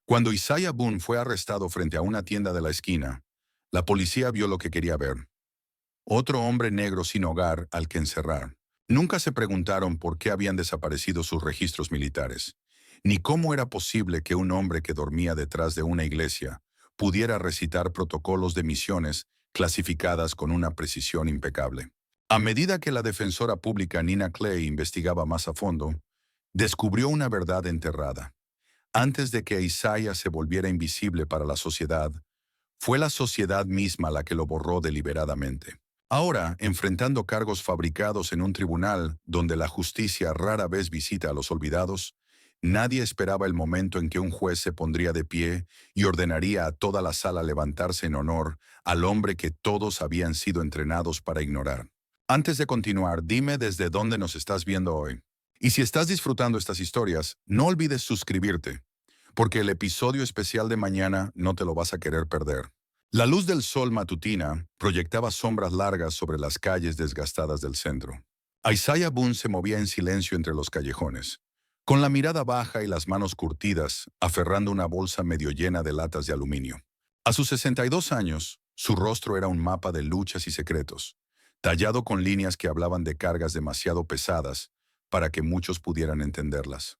Cuando Isaiah Boone fue arrestado frente a una tienda de la esquina, la policía vio lo que quería ver. Otro hombre negro sin hogar al que encerrar. Nunca se preguntaron por qué habían desaparecido sus registros militares, ni cómo era posible que un hombre que dormía detrás de una iglesia pudiera recitar protocolos de misiones clasificadas con una precisión impecable. A medida que la defensora pública Nina Clay investigaba más a fondo, descubrió una verdad enterrada. Antes de que Isaiah se volviera invisible para la sociedad, fue la sociedad misma la que lo borró deliberadamente. Ahora, enfrentando cargos fabricados en un tribunal donde la justicia rara vez visita a los olvidados, nadie esperaba el momento en que un juez se pondría de pie y ordenaría a toda la sala levantarse en honor al hombre que todos habían sido entrenados para ignorar. Antes de continuar, dime desde dónde nos estás viendo hoy. Y si estás disfrutando estas historias, no olvides suscribirte, porque el episodio especial de mañana no te lo vas a querer perder. La luz del sol matutina proyectaba sombras largas sobre las calles desgastadas del centro. Isaiah Boone se movía en silencio entre los callejones, con la mirada baja y las manos curtidas, aferrando una bolsa medio llena de latas de aluminio. A sus 62 años, su rostro era un mapa de luchas y secretos, tallado con líneas que hablaban de cargas demasiado pesadas para que muchos pudieran entenderlas.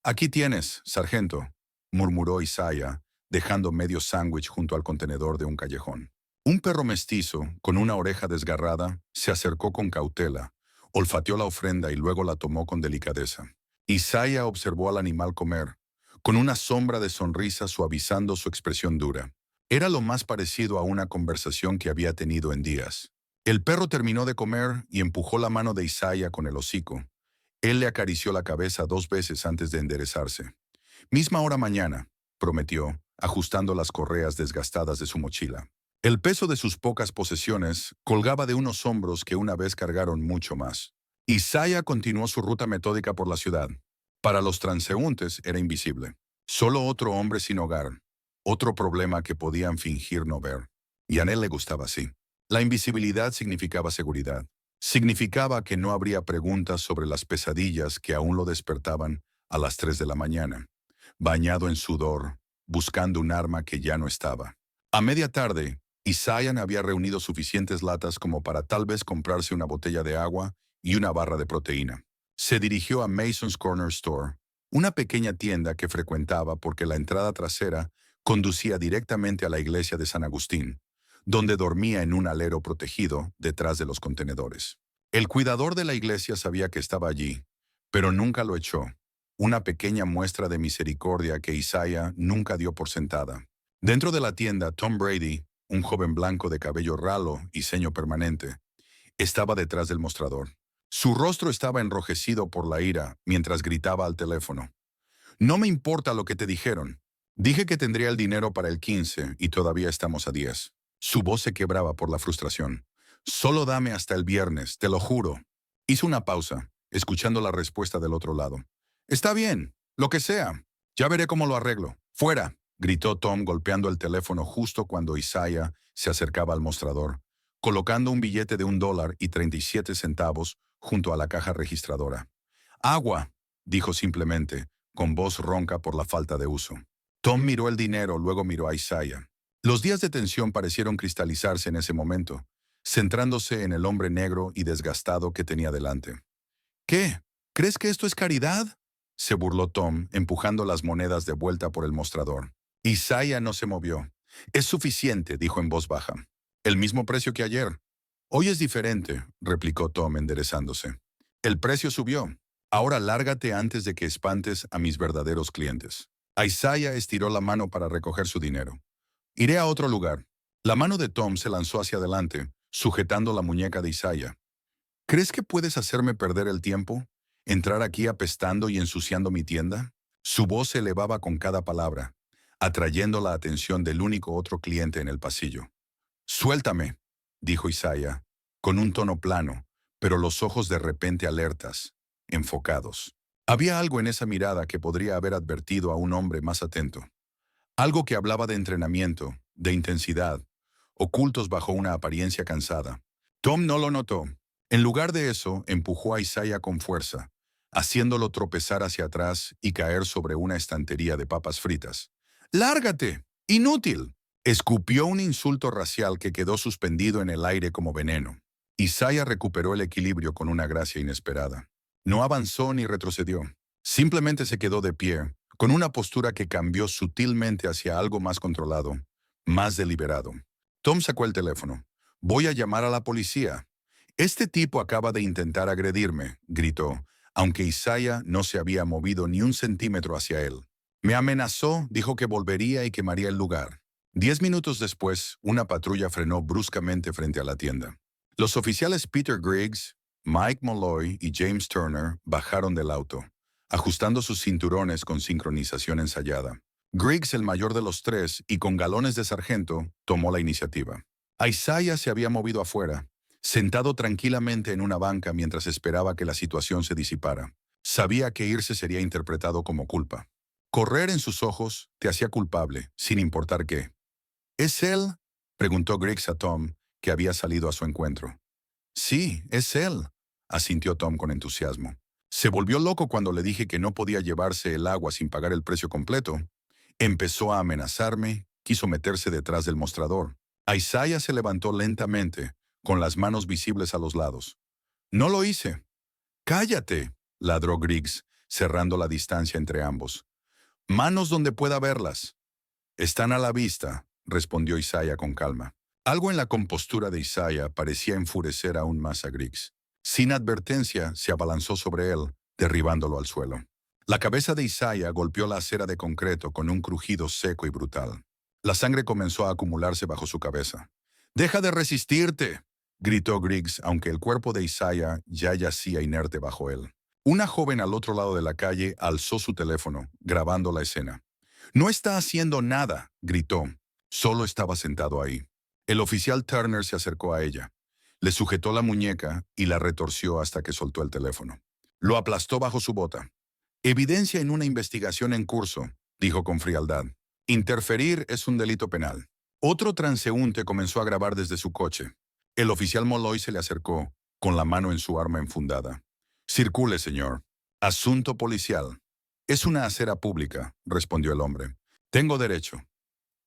Aquí tienes, sargento, murmuró Isaiah, dejando medio sándwich junto al contenedor de un callejón. Un perro mestizo, con una oreja desgarrada, se acercó con cautela, olfateó la ofrenda y luego la tomó con delicadeza. Isaiah observó al animal comer, con una sombra de sonrisa suavizando su expresión dura. Era lo más parecido a una conversación que había tenido en días. El perro terminó de comer y empujó la mano de Isaiah con el hocico. Él le acarició la cabeza 2 veces antes de enderezarse. Misma hora mañana, prometió, ajustando las correas desgastadas de su mochila. El peso de sus pocas posesiones colgaba de unos hombros que una vez cargaron mucho más. Isaiah continuó su ruta metódica por la ciudad. Para los transeúntes era invisible. Solo otro hombre sin hogar. Otro problema que podían fingir no ver. Y a él le gustaba así. La invisibilidad significaba seguridad. Significaba que no habría preguntas sobre las pesadillas que aún lo despertaban a las 3 de la mañana, bañado en sudor, buscando un arma que ya no estaba. A media tarde, Isaiah había reunido suficientes latas como para tal vez comprarse una botella de agua y una barra de proteína. Se dirigió a Mason's Corner Store, una pequeña tienda que frecuentaba porque la entrada trasera conducía directamente a la iglesia de San Agustín, donde dormía en un alero protegido detrás de los contenedores. El cuidador de la iglesia sabía que estaba allí, pero nunca lo echó. Una pequeña muestra de misericordia que Isaiah nunca dio por sentada. Dentro de la tienda, Tom Brady, un joven blanco de cabello ralo y ceño permanente, estaba detrás del mostrador. Su rostro estaba enrojecido por la ira mientras gritaba al teléfono. No me importa lo que te dijeron. Dije que tendría el dinero para el 15 y todavía estamos a 10. Su voz se quebraba por la frustración. Solo dame hasta el viernes, te lo juro. Hizo una pausa, escuchando la respuesta del otro lado. Está bien, lo que sea. Ya veré cómo lo arreglo. Fuera, gritó Tom golpeando el teléfono justo cuando Isaiah se acercaba al mostrador, colocando un billete de $1.37 junto a la caja registradora. Agua, dijo simplemente, con voz ronca por la falta de uso. Tom miró el dinero, luego miró a Isaiah. Los días de tensión parecieron cristalizarse en ese momento, centrándose en el hombre negro y desgastado que tenía delante. ¿Qué? ¿Crees que esto es caridad?, se burló Tom, empujando las monedas de vuelta por el mostrador. Isaiah no se movió. Es suficiente, dijo en voz baja. El mismo precio que ayer. Hoy es diferente, replicó Tom enderezándose. El precio subió. Ahora lárgate antes de que espantes a mis verdaderos clientes. Isaiah estiró la mano para recoger su dinero. Iré a otro lugar. La mano de Tom se lanzó hacia adelante, sujetando la muñeca de Isaiah. ¿Crees que puedes hacerme perder el tiempo? ¿Entrar aquí apestando y ensuciando mi tienda? Su voz se elevaba con cada palabra, atrayendo la atención del único otro cliente en el pasillo. Suéltame, dijo Isaiah, con un tono plano, pero los ojos de repente alertas, enfocados. Había algo en esa mirada que podría haber advertido a un hombre más atento. Algo que hablaba de entrenamiento, de intensidad, ocultos bajo una apariencia cansada. Tom no lo notó. En lugar de eso, empujó a Isaiah con fuerza, haciéndolo tropezar hacia atrás y caer sobre una estantería de papas fritas, ¡Lárgate! ¡Inútil! Escupió un insulto racial que quedó suspendido en el aire como veneno. Isaiah recuperó el equilibrio con una gracia inesperada. No avanzó ni retrocedió. Simplemente se quedó de pie, con una postura que cambió sutilmente hacia algo más controlado, más deliberado. Tom sacó el teléfono. «Voy a llamar a la policía. Este tipo acaba de intentar agredirme», gritó, aunque Isaiah no se había movido ni un centímetro hacia él. «Me amenazó, dijo que volvería y quemaría el lugar». 10 minutos después, una patrulla frenó bruscamente frente a la tienda. Los oficiales Peter Griggs, Mike Malloy y James Turner bajaron del auto, ajustando sus cinturones con sincronización ensayada. Griggs, el mayor de los tres y con galones de sargento, tomó la iniciativa. Isaiah se había movido afuera, sentado tranquilamente en una banca mientras esperaba que la situación se disipara. Sabía que irse sería interpretado como culpa. Correr en sus ojos te hacía culpable, sin importar qué. ¿Es él?, preguntó Griggs a Tom, que había salido a su encuentro. «Sí, es él», asintió Tom con entusiasmo. «Se volvió loco cuando le dije que no podía llevarse el agua sin pagar el precio completo. Empezó a amenazarme, quiso meterse detrás del mostrador». Isaiah se levantó lentamente, con las manos visibles a los lados. «No lo hice». «Cállate», ladró Griggs, cerrando la distancia entre ambos. «Manos donde pueda verlas». «Están a la vista», respondió Isaiah con calma. Algo en la compostura de Isaiah parecía enfurecer aún más a Griggs. Sin advertencia, se abalanzó sobre él, derribándolo al suelo. La cabeza de Isaiah golpeó la acera de concreto con un crujido seco y brutal. La sangre comenzó a acumularse bajo su cabeza. «¡Deja de resistirte!», gritó Griggs, aunque el cuerpo de Isaiah ya yacía inerte bajo él. Una joven al otro lado de la calle alzó su teléfono, grabando la escena. «No está haciendo nada», gritó. Solo estaba sentado ahí. El oficial Turner se acercó a ella. Le sujetó la muñeca y la retorció hasta que soltó el teléfono. Lo aplastó bajo su bota. «Evidencia en una investigación en curso», dijo con frialdad. «Interferir es un delito penal». Otro transeúnte comenzó a grabar desde su coche. El oficial Molloy se le acercó, con la mano en su arma enfundada. «Circule, señor». «Asunto policial». «Es una acera pública», respondió el hombre. «Tengo derecho».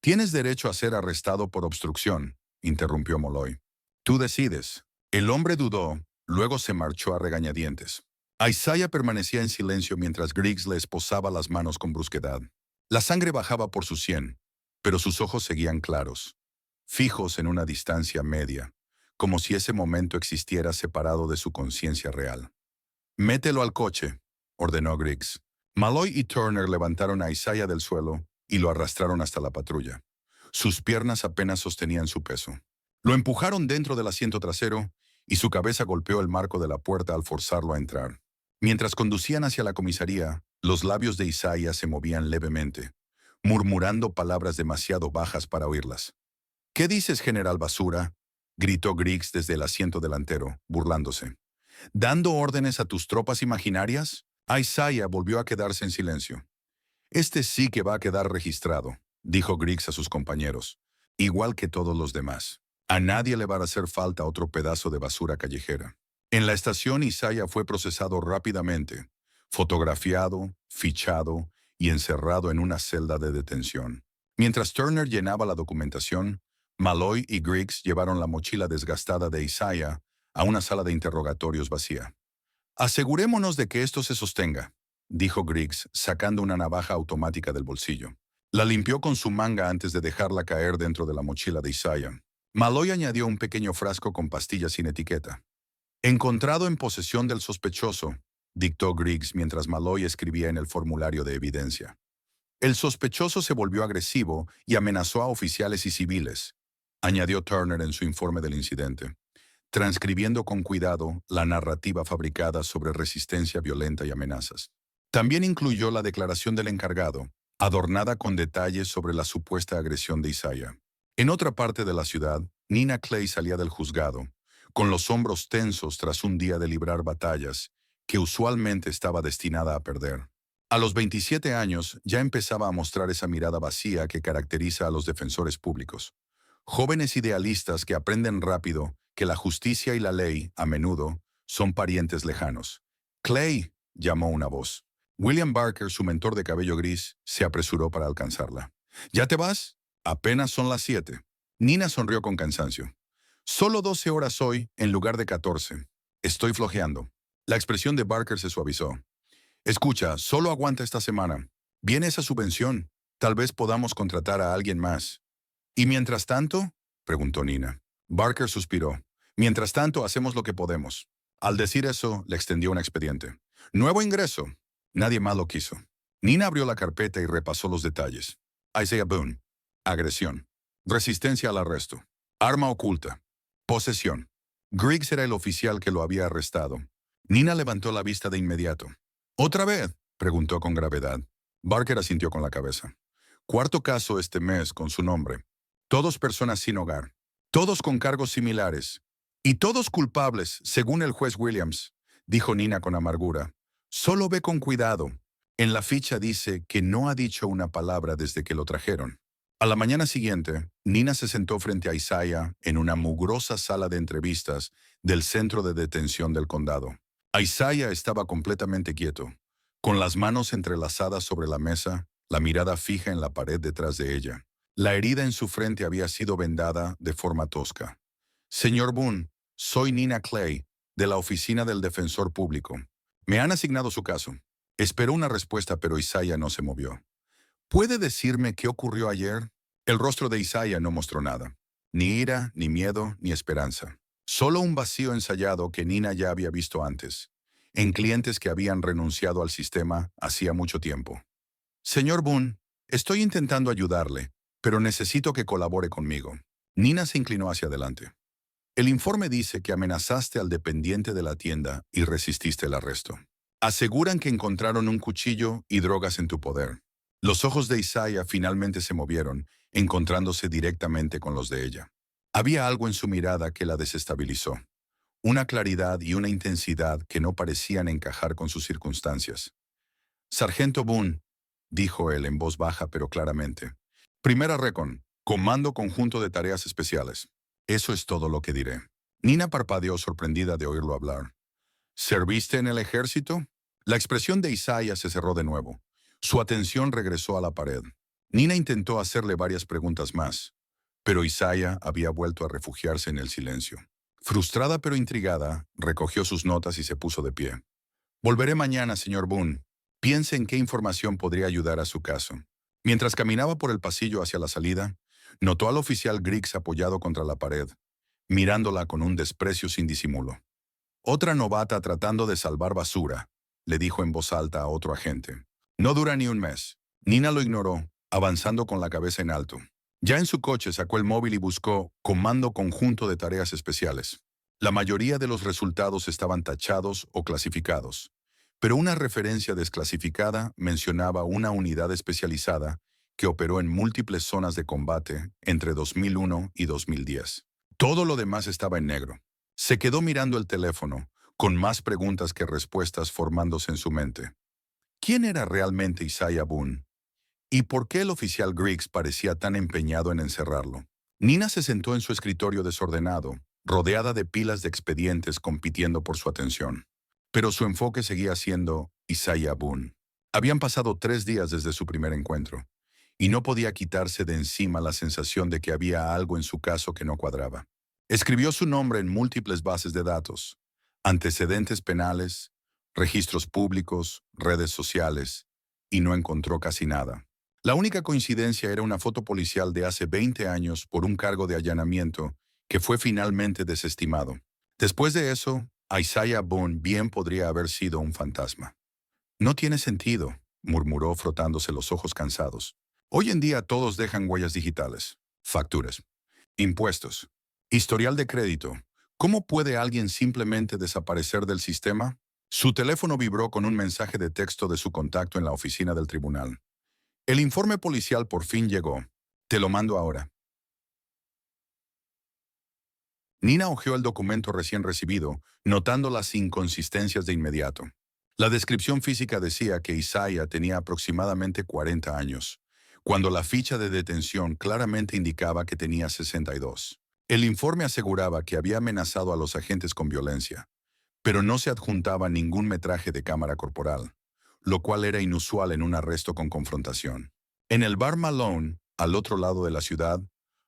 «Tienes derecho a ser arrestado por obstrucción», interrumpió Molloy. «Tú decides». El hombre dudó, luego se marchó a regañadientes. Isaiah permanecía en silencio mientras Griggs le esposaba las manos con brusquedad. La sangre bajaba por su sien, pero sus ojos seguían claros, fijos en una distancia media, como si ese momento existiera separado de su conciencia real. «Mételo al coche», ordenó Griggs. Malloy y Turner levantaron a Isaiah del suelo y lo arrastraron hasta la patrulla. Sus piernas apenas sostenían su peso. Lo empujaron dentro del asiento trasero y su cabeza golpeó el marco de la puerta al forzarlo a entrar. Mientras conducían hacia la comisaría, los labios de Isaiah se movían levemente, murmurando palabras demasiado bajas para oírlas. «¿Qué dices, general basura?», gritó Griggs desde el asiento delantero, burlándose. «¿Dando órdenes a tus tropas imaginarias?». Isaiah volvió a quedarse en silencio. «Este sí que va a quedar registrado», dijo Griggs a sus compañeros, «igual que todos los demás. A nadie le va a hacer falta otro pedazo de basura callejera». En la estación, Isaiah fue procesado rápidamente, fotografiado, fichado y encerrado en una celda de detención. Mientras Turner llenaba la documentación, Malloy y Griggs llevaron la mochila desgastada de Isaiah a una sala de interrogatorios vacía. «Asegurémonos de que esto se sostenga», dijo Griggs, sacando una navaja automática del bolsillo. La limpió con su manga antes de dejarla caer dentro de la mochila de Isaiah. Malloy añadió un pequeño frasco con pastillas sin etiqueta. «Encontrado en posesión del sospechoso», dictó Griggs mientras Malloy escribía en el formulario de evidencia. «El sospechoso se volvió agresivo y amenazó a oficiales y civiles», añadió Turner en su informe del incidente, transcribiendo con cuidado la narrativa fabricada sobre resistencia violenta y amenazas. También incluyó la declaración del encargado, adornada con detalles sobre la supuesta agresión de Isaiah. En otra parte de la ciudad, Nina Clay salía del juzgado, con los hombros tensos tras un día de librar batallas que usualmente estaba destinada a perder. A los 27 años ya empezaba a mostrar esa mirada vacía que caracteriza a los defensores públicos. Jóvenes idealistas que aprenden rápido que la justicia y la ley, a menudo, son parientes lejanos. «Clay», llamó una voz. William Barker, su mentor de cabello gris, se apresuró para alcanzarla. ¿Ya te vas? Apenas son las 7. Nina sonrió con cansancio. Solo 12 horas hoy en lugar de 14. Estoy flojeando. La expresión de Barker se suavizó. Escucha, solo aguanta esta semana. Viene esa subvención. Tal vez podamos contratar a alguien más. ¿Y mientras tanto? Preguntó Nina. Barker suspiró. Mientras tanto, hacemos lo que podemos. Al decir eso, le extendió un expediente. Nuevo ingreso. Nadie más lo quiso. Nina abrió la carpeta y repasó los detalles. Isaiah Boone. Agresión. Resistencia al arresto. Arma oculta. Posesión. Griggs era el oficial que lo había arrestado. Nina levantó la vista de inmediato. ¿Otra vez? Preguntó con gravedad. Barker asintió con la cabeza. Cuarto caso este mes con su nombre. Todos personas sin hogar. Todos con cargos similares. Y todos culpables, según el juez Williams, dijo Nina con amargura. Solo ve con cuidado. En la ficha dice que no ha dicho una palabra desde que lo trajeron. A la mañana siguiente, Nina se sentó frente a Isaiah en una mugrosa sala de entrevistas del centro de detención del condado. Isaiah estaba completamente quieto, con las manos entrelazadas sobre la mesa, la mirada fija en la pared detrás de ella. La herida en su frente había sido vendada de forma tosca. Señor Boone, soy Nina Clay, de la Oficina del Defensor Público. Me han asignado su caso. Esperó una respuesta, pero Isaiah no se movió. ¿Puede decirme qué ocurrió ayer? El rostro de Isaiah no mostró nada. Ni ira, ni miedo, ni esperanza. Solo un vacío ensayado que Nina ya había visto antes, en clientes que habían renunciado al sistema hacía mucho tiempo. Señor Boone, estoy intentando ayudarle, pero necesito que colabore conmigo. Nina se inclinó hacia adelante. El informe dice que amenazaste al dependiente de la tienda y resististe el arresto. Aseguran que encontraron un cuchillo y drogas en tu poder. Los ojos de Isaiah finalmente se movieron, encontrándose directamente con los de ella. Había algo en su mirada que la desestabilizó. Una claridad y una intensidad que no parecían encajar con sus circunstancias. Sargento Boone, dijo él en voz baja pero claramente. Primera Recon, Comando Conjunto de Tareas Especiales. Eso es todo lo que diré. Nina parpadeó sorprendida de oírlo hablar. ¿Serviste en el ejército? La expresión de Isaiah se cerró de nuevo. Su atención regresó a la pared. Nina intentó hacerle varias preguntas más, pero Isaiah había vuelto a refugiarse en el silencio. Frustrada pero intrigada, recogió sus notas y se puso de pie. Volveré mañana, señor Boone. Piense en qué información podría ayudar a su caso. Mientras caminaba por el pasillo hacia la salida, notó al oficial Griggs apoyado contra la pared, mirándola con un desprecio sin disimulo. Otra novata tratando de salvar basura, le dijo en voz alta a otro agente. No dura ni un mes. Nina lo ignoró, avanzando con la cabeza en alto. Ya en su coche sacó el móvil y buscó Comando Conjunto de Tareas Especiales. La mayoría de los resultados estaban tachados o clasificados, pero una referencia desclasificada mencionaba una unidad especializada que operó en múltiples zonas de combate entre 2001 y 2010. Todo lo demás estaba en negro. Se quedó mirando el teléfono, con más preguntas que respuestas formándose en su mente. ¿Quién era realmente Isaiah Boone? ¿Y por qué el oficial Griggs parecía tan empeñado en encerrarlo? Nina se sentó en su escritorio desordenado, rodeada de pilas de expedientes compitiendo por su atención. Pero su enfoque seguía siendo Isaiah Boone. Habían pasado 3 días desde su primer encuentro, y no podía quitarse de encima la sensación de que había algo en su caso que no cuadraba. Escribió su nombre en múltiples bases de datos, antecedentes penales, registros públicos, redes sociales, y no encontró casi nada. La única coincidencia era una foto policial de hace 20 años por un cargo de allanamiento que fue finalmente desestimado. Después de eso, Isaiah Boone bien podría haber sido un fantasma. No tiene sentido, murmuró frotándose los ojos cansados. Hoy en día todos dejan huellas digitales, facturas, impuestos, historial de crédito. ¿Cómo puede alguien simplemente desaparecer del sistema? Su teléfono vibró con un mensaje de texto de su contacto en la oficina del tribunal. El informe policial por fin llegó. Te lo mando ahora. Nina hojeó el documento recién recibido, notando las inconsistencias de inmediato. La descripción física decía que Isaiah tenía aproximadamente 40 años, cuando la ficha de detención claramente indicaba que tenía 62. El informe aseguraba que había amenazado a los agentes con violencia, pero no se adjuntaba ningún metraje de cámara corporal, lo cual era inusual en un arresto con confrontación. En el bar Malone, al otro lado de la ciudad,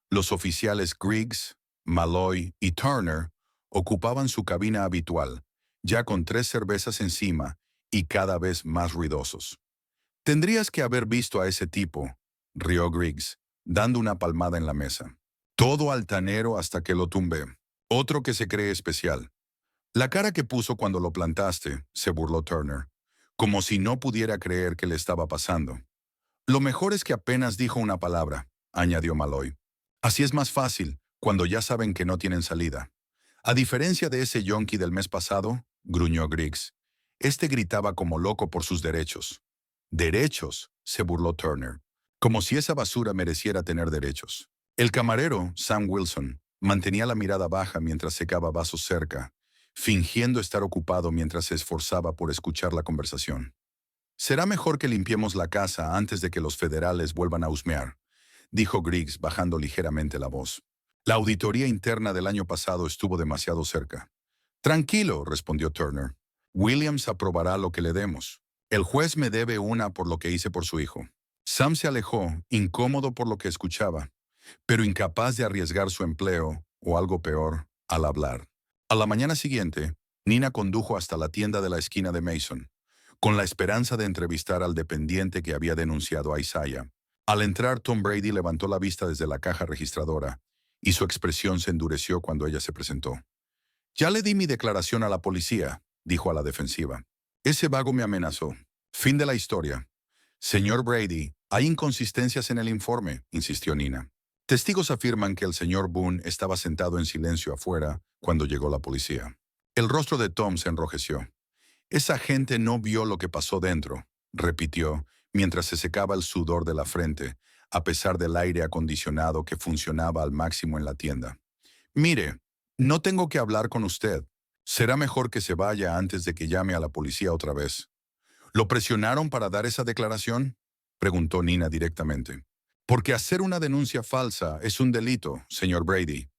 los oficiales Griggs, Malloy y Turner ocupaban su cabina habitual, ya con 3 cervezas encima y cada vez más ruidosos. Tendrías que haber visto a ese tipo, rió Griggs, dando una palmada en la mesa. Todo altanero hasta que lo tumbé. Otro que se cree especial. La cara que puso cuando lo plantaste, se burló Turner, como si no pudiera creer que le estaba pasando. Lo mejor es que apenas dijo una palabra, añadió Malloy. Así es más fácil, cuando ya saben que no tienen salida. A diferencia de ese yonki del mes pasado, gruñó Griggs, este gritaba como loco por sus derechos. ¿Derechos?, se burló Turner, como si esa basura mereciera tener derechos. El camarero, Sam Wilson, mantenía la mirada baja mientras secaba vasos cerca, fingiendo estar ocupado mientras se esforzaba por escuchar la conversación. Será mejor que limpiemos la casa antes de que los federales vuelvan a husmear, dijo Griggs bajando ligeramente la voz. La auditoría interna del año pasado estuvo demasiado cerca. Tranquilo, respondió Turner. Williams aprobará lo que le demos. El juez me debe una por lo que hice por su hijo. Sam se alejó, incómodo por lo que escuchaba, pero incapaz de arriesgar su empleo, o algo peor, al hablar. A la mañana siguiente, Nina condujo hasta la tienda de la esquina de Mason, con la esperanza de entrevistar al dependiente que había denunciado a Isaiah. Al entrar, Tom Brady levantó la vista desde la caja registradora, y su expresión se endureció cuando ella se presentó. Ya le di mi declaración a la policía, dijo a la defensiva. Ese vago me amenazó. Fin de la historia. Señor Brady, hay inconsistencias en el informe, insistió Nina. Testigos afirman que el señor Boone estaba sentado en silencio afuera cuando llegó la policía. El rostro de Tom se enrojeció. Esa gente no vio lo que pasó dentro, repitió, mientras se secaba el sudor de la frente, a pesar del aire acondicionado que funcionaba al máximo en la tienda. Mire, no tengo que hablar con usted. Será mejor que se vaya antes de que llame a la policía otra vez. ¿Lo presionaron para dar esa declaración?, preguntó Nina directamente. Porque hacer una denuncia falsa es un delito, señor Brady.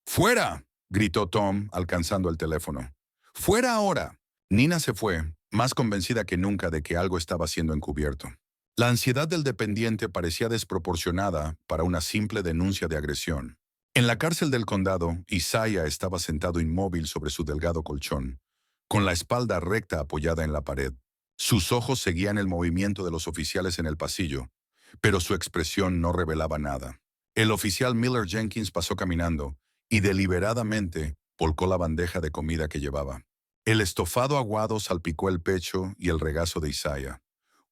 ¡Fuera!, gritó Tom, alcanzando el teléfono. ¡Fuera ahora! Nina se fue, más convencida que nunca de que algo estaba siendo encubierto. La ansiedad del dependiente parecía desproporcionada para una simple denuncia de agresión. En la cárcel del condado, Isaiah estaba sentado inmóvil sobre su delgado colchón, con la espalda recta apoyada en la pared. Sus ojos seguían el movimiento de los oficiales en el pasillo, pero su expresión no revelaba nada. El oficial Miller Jenkins pasó caminando y deliberadamente volcó la bandeja de comida que llevaba. El estofado aguado salpicó el pecho y el regazo de Isaiah.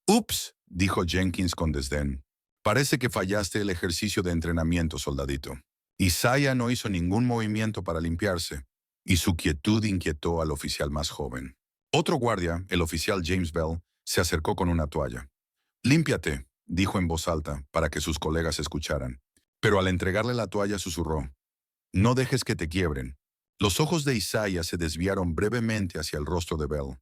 «Ups», dijo Jenkins con desdén. «Parece que fallaste el ejercicio de entrenamiento, soldadito». Isaiah no hizo ningún movimiento para limpiarse, y su quietud inquietó al oficial más joven. Otro guardia, el oficial James Bell, se acercó con una toalla. «Límpiate», dijo en voz alta, para que sus colegas escucharan. Pero al entregarle la toalla susurró. «No dejes que te quiebren». Los ojos de Isaiah se desviaron brevemente hacia el rostro de Bell.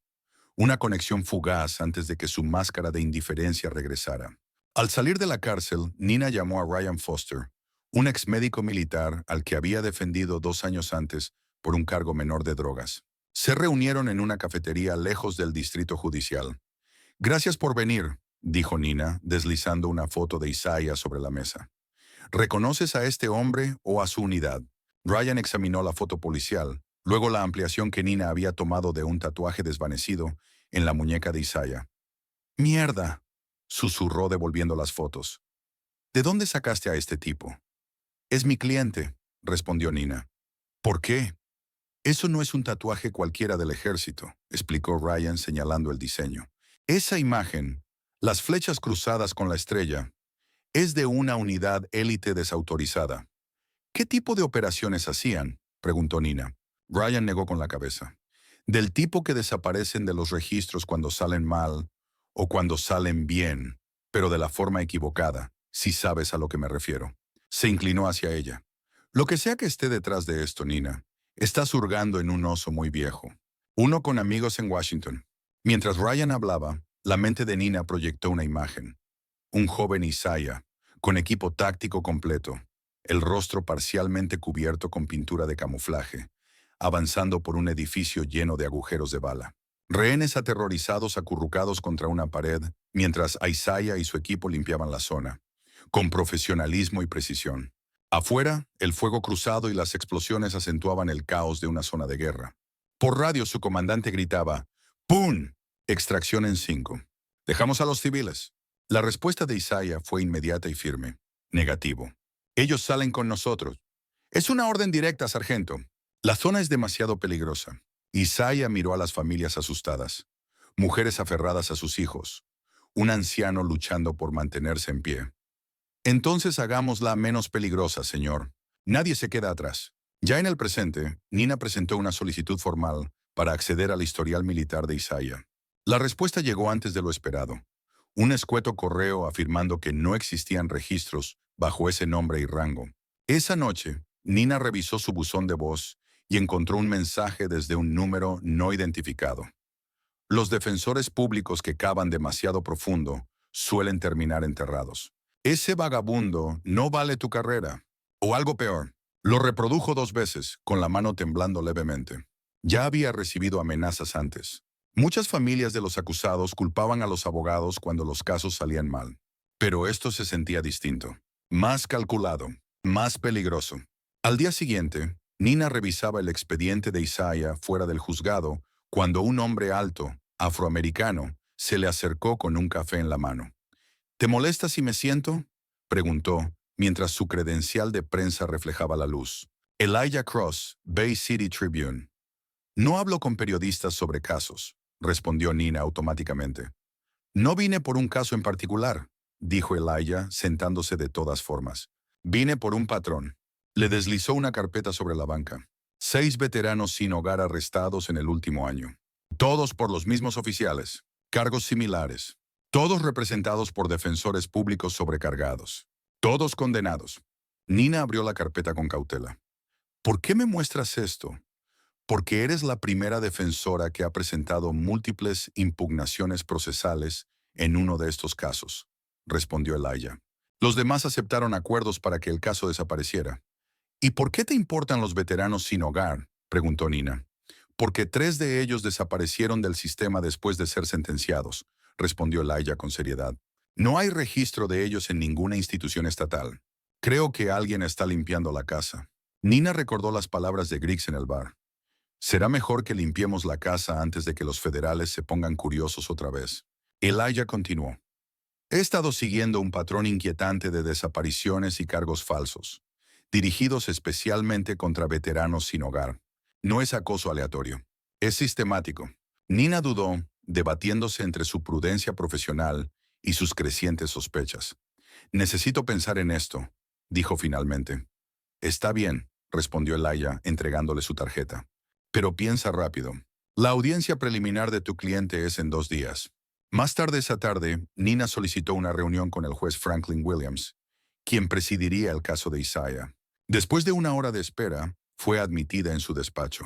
Una conexión fugaz antes de que su máscara de indiferencia regresara. Al salir de la cárcel, Nina llamó a Ryan Foster, un exmédico militar al que había defendido 2 años antes por un cargo menor de drogas. Se reunieron en una cafetería lejos del distrito judicial. «Gracias por venir», dijo Nina, deslizando una foto de Isaiah sobre la mesa. «¿Reconoces a este hombre o a su unidad?» Ryan examinó la foto policial, luego la ampliación que Nina había tomado de un tatuaje desvanecido en la muñeca de Isaiah. «¡Mierda!», susurró devolviendo las fotos. «¿De dónde sacaste a este tipo?» «Es mi cliente», respondió Nina. «¿Por qué?» «Eso no es un tatuaje cualquiera del ejército», explicó Ryan señalando el diseño. «Esa imagen, las flechas cruzadas con la estrella, es de una unidad élite desautorizada». «¿Qué tipo de operaciones hacían?», preguntó Nina. Ryan negó con la cabeza. «Del tipo que desaparecen de los registros cuando salen mal o cuando salen bien, pero de la forma equivocada, si sabes a lo que me refiero». Se inclinó hacia ella. «Lo que sea que esté detrás de esto, Nina, está hurgando en un oso muy viejo. Uno con amigos en Washington». Mientras Ryan hablaba, la mente de Nina proyectó una imagen. Un joven Isaiah, con equipo táctico completo, el rostro parcialmente cubierto con pintura de camuflaje, avanzando por un edificio lleno de agujeros de bala. Rehenes aterrorizados acurrucados contra una pared, mientras Isaiah y su equipo limpiaban la zona. con profesionalismo y precisión. Afuera, el fuego cruzado y las explosiones acentuaban el caos de una zona de guerra. Por radio su comandante gritaba, ¡Pum! Extracción en 5. Dejamos a los civiles. La respuesta de Isaiah fue inmediata y firme. Negativo. Ellos salen con nosotros. Es una orden directa, sargento. La zona es demasiado peligrosa. Isaiah miró a las familias asustadas. Mujeres aferradas a sus hijos. Un anciano luchando por mantenerse en pie. Entonces hagámosla menos peligrosa, señor. Nadie se queda atrás. Ya en el presente, Nina presentó una solicitud formal para acceder al historial militar de Isaiah. La respuesta llegó antes de lo esperado. Un escueto correo afirmando que no existían registros bajo ese nombre y rango. Esa noche, Nina revisó su buzón de voz y encontró un mensaje desde un número no identificado. Los defensores públicos que cavan demasiado profundo suelen terminar enterrados. Ese vagabundo no vale tu carrera. O algo peor. Lo reprodujo 2 veces, con la mano temblando levemente. Ya había recibido amenazas antes. Muchas familias de los acusados culpaban a los abogados cuando los casos salían mal. Pero esto se sentía distinto. Más calculado. Más peligroso. Al día siguiente, Nina revisaba el expediente de Isaiah fuera del juzgado cuando un hombre alto, afroamericano, se le acercó con un café en la mano. ¿Te molesta si me siento?, preguntó, mientras su credencial de prensa reflejaba la luz. Elijah Cross, Bay City Tribune. No hablo con periodistas sobre casos, respondió Nina automáticamente. No vine por un caso en particular, dijo Elijah, sentándose de todas formas. Vine por un patrón. Le deslizó una carpeta sobre la banca. 6 veteranos sin hogar arrestados en el último año. Todos por los mismos oficiales. Cargos similares. Todos representados por defensores públicos sobrecargados. Todos condenados. Nina abrió la carpeta con cautela. ¿Por qué me muestras esto? Porque eres la primera defensora que ha presentado múltiples impugnaciones procesales en uno de estos casos, respondió Elijah. Los demás aceptaron acuerdos para que el caso desapareciera. ¿Y por qué te importan los veteranos sin hogar?, preguntó Nina. Porque 3 de ellos desaparecieron del sistema después de ser sentenciados, respondió Elijah con seriedad. No hay registro de ellos en ninguna institución estatal. Creo que alguien está limpiando la casa. Nina recordó las palabras de Griggs en el bar. Será mejor que limpiemos la casa antes de que los federales se pongan curiosos otra vez. Elijah continuó. He estado siguiendo un patrón inquietante de desapariciones y cargos falsos, dirigidos especialmente contra veteranos sin hogar. No es acoso aleatorio. Es sistemático. Nina dudó, debatiéndose entre su prudencia profesional y sus crecientes sospechas. Necesito pensar en esto, dijo finalmente. Está bien, respondió Elijah, entregándole su tarjeta. Pero piensa rápido. La audiencia preliminar de tu cliente es en 2 días. Más tarde esa tarde, Nina solicitó una reunión con el juez Franklin Williams, quien presidiría el caso de Isaiah. Después de 1 hora de espera, fue admitida en su despacho.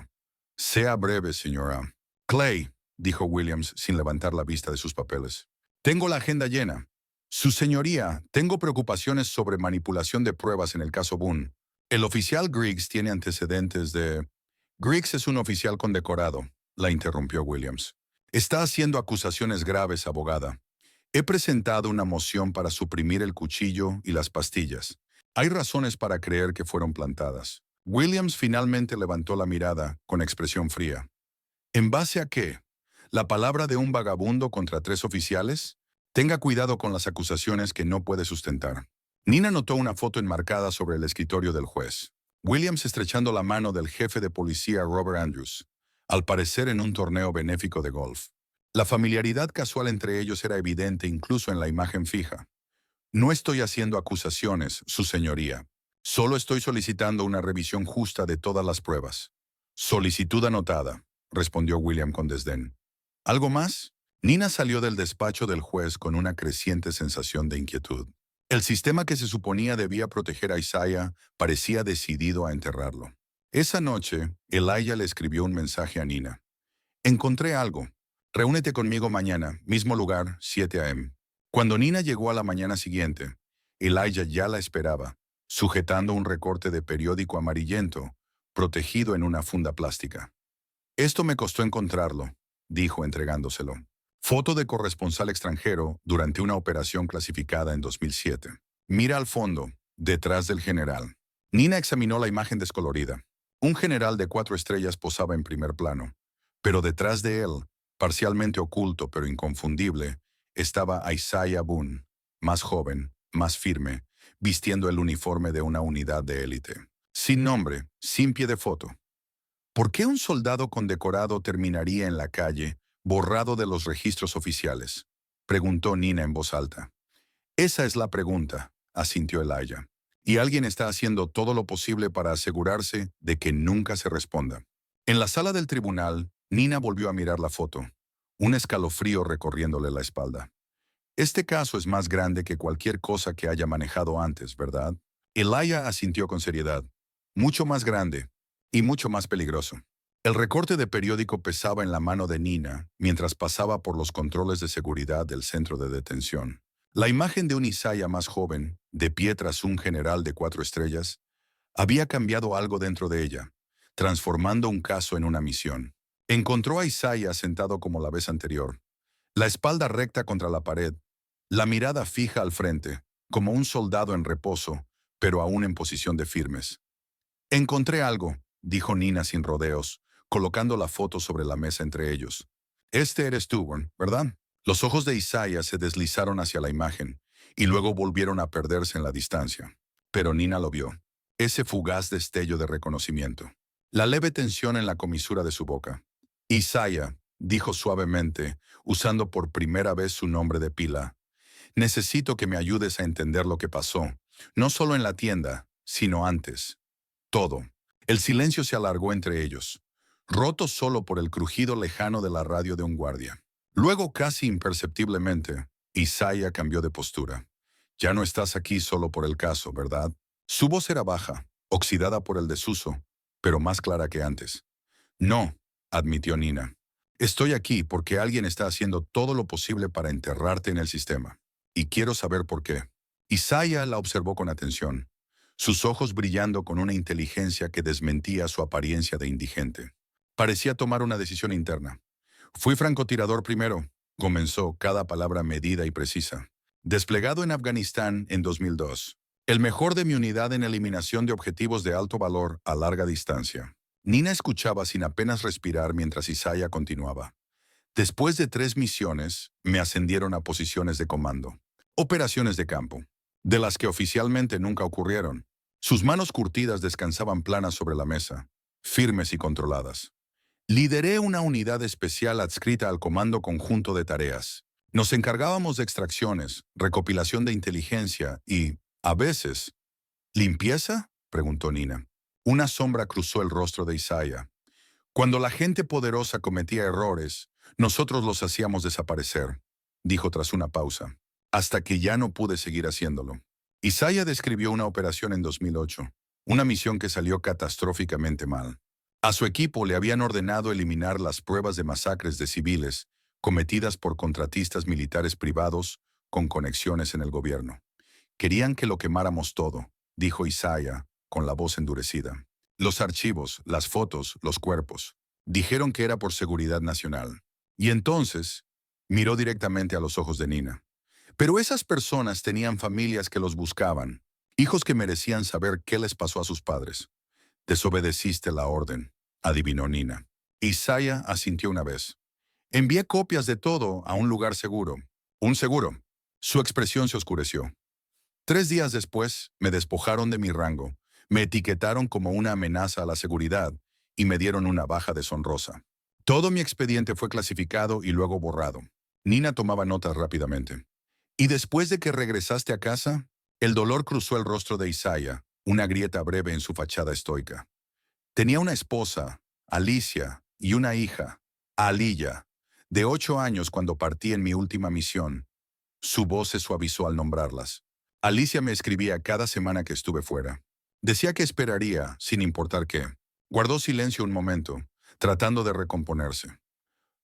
Sea breve, señora. Clay, dijo Williams sin levantar la vista de sus papeles. Tengo la agenda llena. Su señoría, tengo preocupaciones sobre manipulación de pruebas en el caso Boone. El oficial Griggs tiene antecedentes de... Griggs es un oficial condecorado, la interrumpió Williams. Está haciendo acusaciones graves, abogada. He presentado una moción para suprimir el cuchillo y las pastillas. Hay razones para creer que fueron plantadas. Williams finalmente levantó la mirada con expresión fría. ¿En base a qué? ¿La palabra de un vagabundo contra 3 oficiales? Tenga cuidado con las acusaciones que no puede sustentar. Nina notó una foto enmarcada sobre el escritorio del juez. Williams estrechando la mano del jefe de policía Robert Andrews, al parecer en un torneo benéfico de golf. La familiaridad casual entre ellos era evidente incluso en la imagen fija. No estoy haciendo acusaciones, su señoría. Solo estoy solicitando una revisión justa de todas las pruebas. Solicitud anotada, respondió William con desdén. ¿Algo más? Nina salió del despacho del juez con una creciente sensación de inquietud. El sistema que se suponía debía proteger a Isaiah parecía decidido a enterrarlo. Esa noche, Elijah le escribió un mensaje a Nina. Encontré algo. Reúnete conmigo mañana, mismo lugar, 7 a.m. Cuando Nina llegó a la mañana siguiente, Elijah ya la esperaba, sujetando un recorte de periódico amarillento, protegido en una funda plástica. Esto me costó encontrarlo, dijo entregándoselo. Foto de corresponsal extranjero durante una operación clasificada en 2007. Mira al fondo, detrás del general. Nina examinó la imagen descolorida. Un general de 4 estrellas posaba en primer plano, pero detrás de él, parcialmente oculto pero inconfundible, estaba Isaiah Boone, más joven, más firme, vistiendo el uniforme de una unidad de élite. Sin nombre, sin pie de foto. ¿Por qué un soldado condecorado terminaría en la calle, borrado de los registros oficiales? Preguntó Nina en voz alta. Esa es la pregunta, asintió Elijah. Y alguien está haciendo todo lo posible para asegurarse de que nunca se responda. En la sala del tribunal, Nina volvió a mirar la foto, un escalofrío recorriéndole la espalda. Este caso es más grande que cualquier cosa que haya manejado antes, ¿verdad? Elijah asintió con seriedad. Mucho más grande y mucho más peligroso. El recorte de periódico pesaba en la mano de Nina mientras pasaba por los controles de seguridad del centro de detención. La imagen de un Isaiah más joven, de pie tras un general de 4 estrellas, había cambiado algo dentro de ella, transformando un caso en una misión. Encontró a Isaiah sentado como la vez anterior, la espalda recta contra la pared, la mirada fija al frente, como un soldado en reposo, pero aún en posición de firmes. Encontré algo, dijo Nina sin rodeos, colocando la foto sobre la mesa entre ellos. Este eres tú, ¿verdad? Los ojos de Isaiah se deslizaron hacia la imagen y luego volvieron a perderse en la distancia. Pero Nina lo vio. Ese fugaz destello de reconocimiento. La leve tensión en la comisura de su boca. Isaiah, dijo suavemente, usando por primera vez su nombre de pila. Necesito que me ayudes a entender lo que pasó, no solo en la tienda, sino antes. Todo. El silencio se alargó entre ellos, roto solo por el crujido lejano de la radio de un guardia. Luego, casi imperceptiblemente, Isaiah cambió de postura. Ya no estás aquí solo por el caso, ¿verdad? Su voz era baja, oxidada por el desuso, pero más clara que antes. No, admitió Nina. Estoy aquí porque alguien está haciendo todo lo posible para enterrarte en el sistema. Y quiero saber por qué. Isaiah la observó con atención, sus ojos brillando con una inteligencia que desmentía su apariencia de indigente. Parecía tomar una decisión interna. Fui francotirador primero, comenzó, cada palabra medida y precisa. Desplegado en Afganistán en 2002. El mejor de mi unidad en eliminación de objetivos de alto valor a larga distancia. Nina escuchaba sin apenas respirar mientras Isaiah continuaba. Después de 3 misiones, me ascendieron a posiciones de comando. Operaciones de campo, de las que oficialmente nunca ocurrieron. Sus manos curtidas descansaban planas sobre la mesa, firmes y controladas. Lideré una unidad especial adscrita al Comando Conjunto de Tareas. Nos encargábamos de extracciones, recopilación de inteligencia y, a veces, ¿limpieza?, preguntó Nina. Una sombra cruzó el rostro de Isaiah. Cuando la gente poderosa cometía errores, nosotros los hacíamos desaparecer, dijo tras una pausa, hasta que ya no pude seguir haciéndolo. Isaiah describió una operación en 2008, una misión que salió catastróficamente mal. A su equipo le habían ordenado eliminar las pruebas de masacres de civiles cometidas por contratistas militares privados con conexiones en el gobierno. Querían que lo quemáramos todo, dijo Isaiah, con la voz endurecida. Los archivos, las fotos, los cuerpos. Dijeron que era por seguridad nacional. Y entonces, miró directamente a los ojos de Nina. Pero esas personas tenían familias que los buscaban, hijos que merecían saber qué les pasó a sus padres. Desobedeciste la orden, adivinó Nina. Isaiah asintió una vez. Envié copias de todo a un lugar seguro. Un seguro. Su expresión se oscureció. 3 días después, me despojaron de mi rango, me etiquetaron como una amenaza a la seguridad y me dieron una baja deshonrosa. Todo mi expediente fue clasificado y luego borrado. Nina tomaba notas rápidamente. Y después de que regresaste a casa, el dolor cruzó el rostro de Isaiah, una grieta breve en su fachada estoica. Tenía una esposa, Alicia, y una hija, Aliyah, de 8 años cuando partí en mi última misión. Su voz se suavizó al nombrarlas. Alicia me escribía cada semana que estuve fuera. Decía que esperaría, sin importar qué. Guardó silencio un momento, tratando de recomponerse.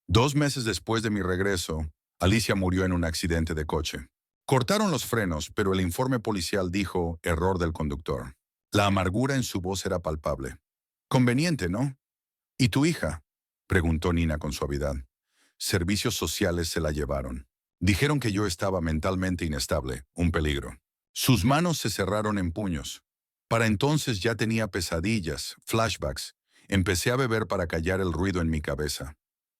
2 meses después de mi regreso, Alicia murió en un accidente de coche. Cortaron los frenos, pero el informe policial dijo error del conductor. La amargura en su voz era palpable. Conveniente, ¿no? ¿Y tu hija?, preguntó Nina con suavidad. Servicios sociales se la llevaron. Dijeron que yo estaba mentalmente inestable, un peligro. Sus manos se cerraron en puños. Para entonces ya tenía pesadillas, flashbacks. Empecé a beber para callar el ruido en mi cabeza.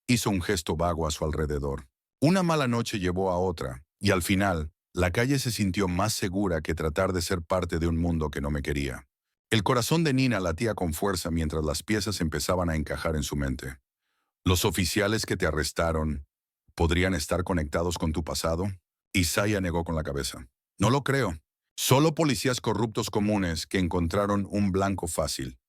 Hizo un gesto vago a su alrededor. Una mala noche llevó a otra, y al final, la calle se sintió más segura que tratar de ser parte de un mundo que no me quería. El corazón de Nina latía con fuerza mientras las piezas empezaban a encajar en su mente. ¿Los oficiales que te arrestaron podrían estar conectados con tu pasado? Isaiah negó con la cabeza. No lo creo. Solo policías corruptos comunes que encontraron un blanco fácil.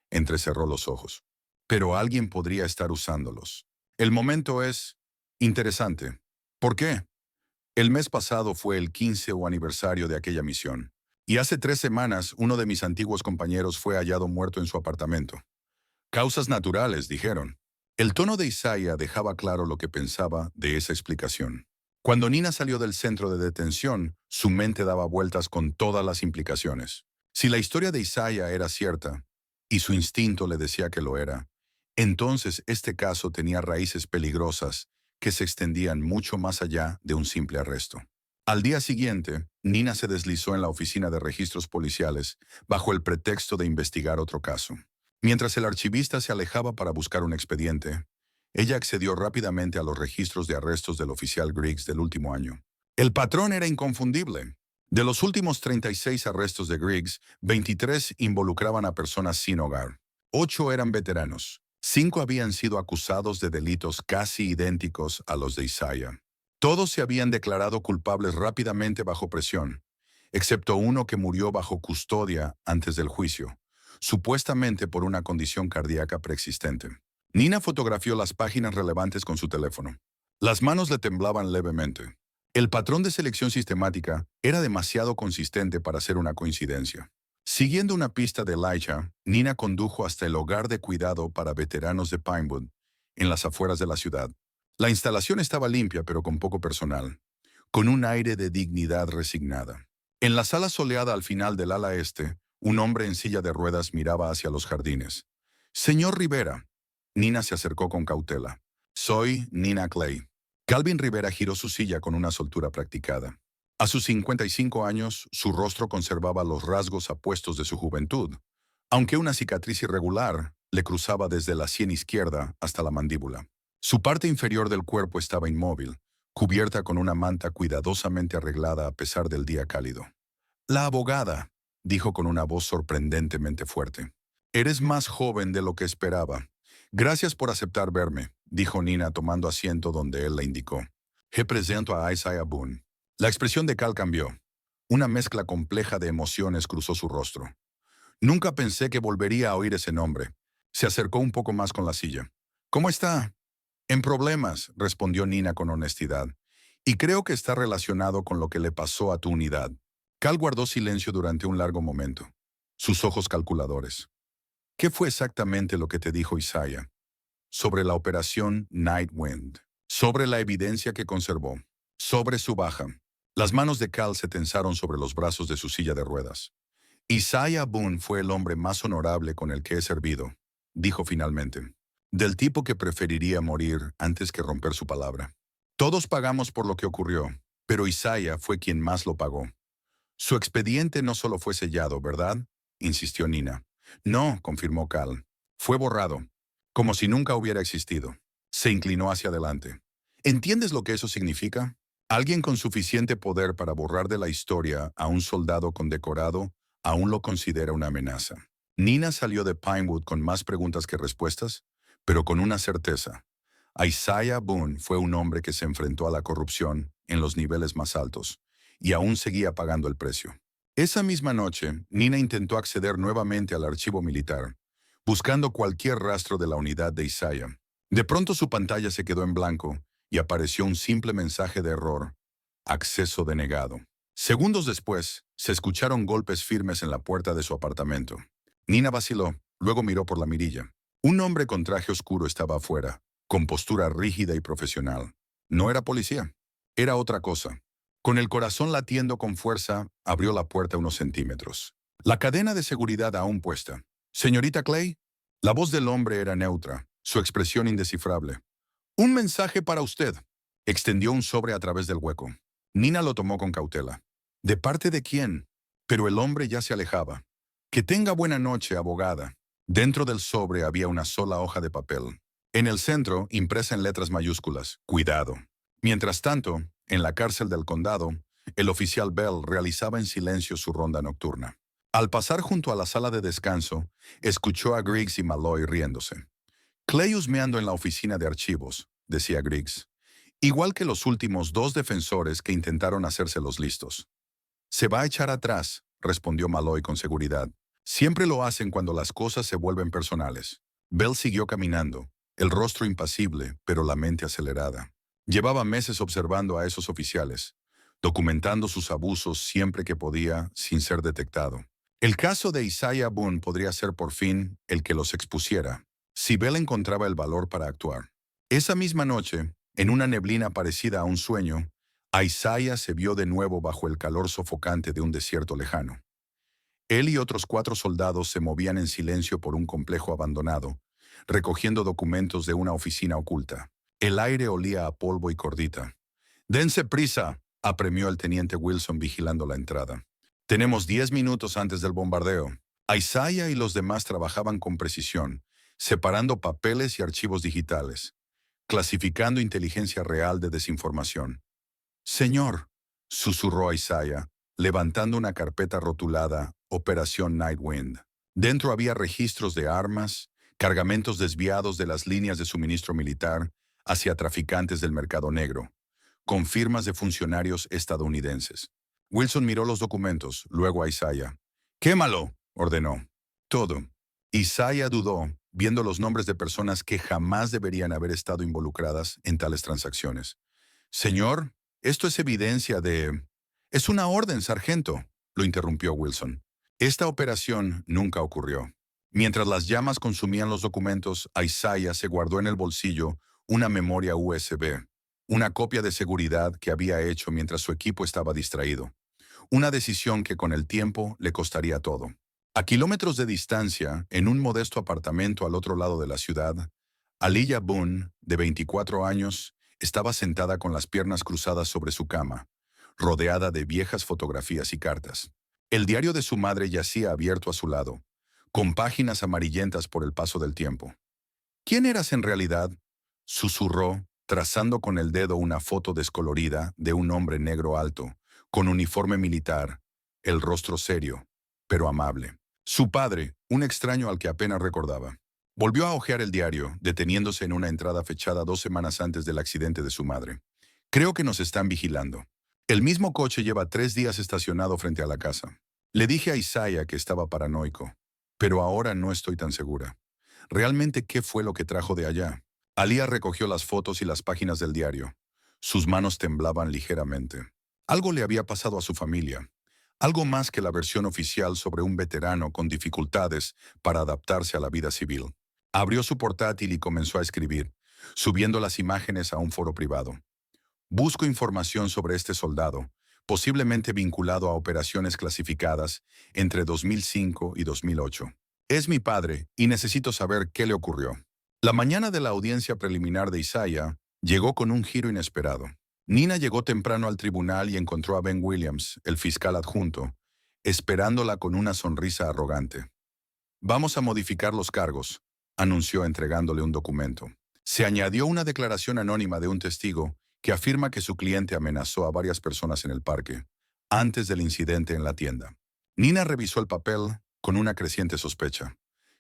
Entrecerró los ojos. Pero alguien podría estar usándolos. El momento es interesante. ¿Por qué? El mes pasado fue el 15 aniversario de aquella misión. Y hace 3 semanas uno de mis antiguos compañeros fue hallado muerto en su apartamento. Causas naturales, dijeron. El tono de Isaiah dejaba claro lo que pensaba de esa explicación. Cuando Nina salió del centro de detención, su mente daba vueltas con todas las implicaciones. Si la historia de Isaiah era cierta, y su instinto le decía que lo era, entonces este caso tenía raíces peligrosas que se extendían mucho más allá de un simple arresto. Al día siguiente, Nina se deslizó en la oficina de registros policiales bajo el pretexto de investigar otro caso. Mientras el archivista se alejaba para buscar un expediente, ella accedió rápidamente a los registros de arrestos del oficial Griggs del último año. El patrón era inconfundible. De los últimos 36 arrestos de Griggs, 23 involucraban a personas sin hogar. 8 eran veteranos. 5 habían sido acusados de delitos casi idénticos a los de Isaiah. Todos se habían declarado culpables rápidamente bajo presión, excepto uno que murió bajo custodia antes del juicio, supuestamente por una condición cardíaca preexistente. Nina fotografió las páginas relevantes con su teléfono. Las manos le temblaban levemente. El patrón de selección sistemática era demasiado consistente para ser una coincidencia. Siguiendo una pista de Elijah, Nina condujo hasta el hogar de cuidado para veteranos de Pinewood, en las afueras de la ciudad. La instalación estaba limpia pero con poco personal, con un aire de dignidad resignada. En la sala soleada al final del ala este, un hombre en silla de ruedas miraba hacia los jardines. «Señor Rivera». Nina se acercó con cautela. «Soy Nina Clay». Calvin Rivera giró su silla con una soltura practicada. A sus 55 años, su rostro conservaba los rasgos apuestos de su juventud, aunque una cicatriz irregular le cruzaba desde la sien izquierda hasta la mandíbula. Su parte inferior del cuerpo estaba inmóvil, cubierta con una manta cuidadosamente arreglada a pesar del día cálido. «La abogada», dijo con una voz sorprendentemente fuerte. «Eres más joven de lo que esperaba. Gracias por aceptar verme», dijo Nina tomando asiento donde él la indicó. «Represento a Isaiah Boone». La expresión de Cal cambió. Una mezcla compleja de emociones cruzó su rostro. «Nunca pensé que volvería a oír ese nombre». Se acercó un poco más con la silla. «¿Cómo está?» «En problemas», respondió Nina con honestidad. «Y creo que está relacionado con lo que le pasó a tu unidad». Cal guardó silencio durante un largo momento, sus ojos calculadores. «¿Qué fue exactamente lo que te dijo Isaiah?» «Sobre la operación Night Wind, sobre la evidencia que conservó, sobre su baja». Las manos de Cal se tensaron sobre los brazos de su silla de ruedas. «Isaiah Boone fue el hombre más honorable con el que he servido», dijo finalmente. «Del tipo que preferiría morir antes que romper su palabra. Todos pagamos por lo que ocurrió, pero Isaiah fue quien más lo pagó». «Su expediente no solo fue sellado, ¿verdad?», insistió Nina. «No», confirmó Cal. «Fue borrado, como si nunca hubiera existido». Se inclinó hacia adelante. «¿Entiendes lo que eso significa? Alguien con suficiente poder para borrar de la historia a un soldado condecorado aún lo considera una amenaza». Nina salió de Pinewood con más preguntas que respuestas, pero con una certeza. Isaiah Boone fue un hombre que se enfrentó a la corrupción en los niveles más altos, y aún seguía pagando el precio. Esa misma noche, Nina intentó acceder nuevamente al archivo militar, buscando cualquier rastro de la unidad de Isaiah. De pronto su pantalla se quedó en blanco y apareció un simple mensaje de error: acceso denegado. Segundos después, se escucharon golpes firmes en la puerta de su apartamento. Nina vaciló, luego miró por la mirilla. Un hombre con traje oscuro estaba afuera, con postura rígida y profesional. No era policía, era otra cosa. Con el corazón latiendo con fuerza, abrió la puerta unos centímetros. La cadena de seguridad aún puesta. «Señorita Clay». La voz del hombre era neutra, su expresión indescifrable. «Un mensaje para usted». Extendió un sobre a través del hueco. Nina lo tomó con cautela. ¿De parte de quién? Pero el hombre ya se alejaba. Que tenga buena noche, abogada. Dentro del sobre había una sola hoja de papel. En el centro, impresa en letras mayúsculas, cuidado. Mientras tanto, en la cárcel del condado, el oficial Bell realizaba en silencio su ronda nocturna. Al pasar junto a la sala de descanso, escuchó a Griggs y Malloy riéndose. Clay husmeando en la oficina de archivos, decía Griggs. Igual que los últimos dos defensores que intentaron hacerse los listos. Se va a echar atrás, respondió Malloy con seguridad. Siempre lo hacen cuando las cosas se vuelven personales. Bell siguió caminando, el rostro impasible, pero la mente acelerada. Llevaba meses observando a esos oficiales, documentando sus abusos siempre que podía, sin ser detectado. El caso de Isaiah Boone podría ser por fin el que los expusiera, si Bell encontraba el valor para actuar. Esa misma noche, en una neblina parecida a un sueño, Isaiah se vio de nuevo bajo el calor sofocante de un desierto lejano. Él y otros 4 soldados se movían en silencio por un complejo abandonado, recogiendo documentos de una oficina oculta. El aire olía a polvo y cordita. «¡Dense prisa!», apremió el teniente Wilson vigilando la entrada. «Tenemos 10 minutos antes del bombardeo». Isaiah y los demás trabajaban con precisión, separando papeles y archivos digitales, clasificando inteligencia real de desinformación. «Señor», susurró Isaiah, levantando una carpeta rotulada Operación Nightwind. Dentro había registros de armas, cargamentos desviados de las líneas de suministro militar hacia traficantes del mercado negro, con firmas de funcionarios estadounidenses. Wilson miró los documentos, luego a Isaiah. «Quémalo», ordenó. «Todo». Isaiah dudó, viendo los nombres de personas que jamás deberían haber estado involucradas en tales transacciones. «Señor, esto es evidencia de...» «Es una orden, sargento», lo interrumpió Wilson. Esta operación nunca ocurrió. Mientras las llamas consumían los documentos, Isaiah se guardó en el bolsillo una memoria USB, una copia de seguridad que había hecho mientras su equipo estaba distraído. Una decisión que con el tiempo le costaría todo. A kilómetros de distancia, en un modesto apartamento al otro lado de la ciudad, Aliyah Boone, de 24 años, estaba sentada con las piernas cruzadas sobre su cama, rodeada de viejas fotografías y cartas. El diario de su madre yacía abierto a su lado, con páginas amarillentas por el paso del tiempo. «¿Quién eras en realidad?», susurró, trazando con el dedo una foto descolorida de un hombre negro alto, con uniforme militar, el rostro serio, pero amable. Su padre, un extraño al que apenas recordaba. Volvió a hojear el diario, deteniéndose en una entrada fechada 2 semanas antes del accidente de su madre. «Creo que nos están vigilando. El mismo coche lleva 3 días estacionado frente a la casa. Le dije a Isaiah que estaba paranoico, pero ahora no estoy tan segura. ¿Realmente qué fue lo que trajo de allá?». Aliyah recogió las fotos y las páginas del diario. Sus manos temblaban ligeramente. Algo le había pasado a su familia. Algo más que la versión oficial sobre un veterano con dificultades para adaptarse a la vida civil. Abrió su portátil y comenzó a escribir, subiendo las imágenes a un foro privado. «Busco información sobre este soldado, posiblemente vinculado a operaciones clasificadas entre 2005 y 2008. Es mi padre y necesito saber qué le ocurrió». La mañana de la audiencia preliminar de Isaiah llegó con un giro inesperado. Nina llegó temprano al tribunal y encontró a Ben Williams, el fiscal adjunto, esperándola con una sonrisa arrogante. «Vamos a modificar los cargos», anunció entregándole un documento. Se añadió una declaración anónima de un testigo que afirma que su cliente amenazó a varias personas en el parque, antes del incidente en la tienda. Nina revisó el papel con una creciente sospecha.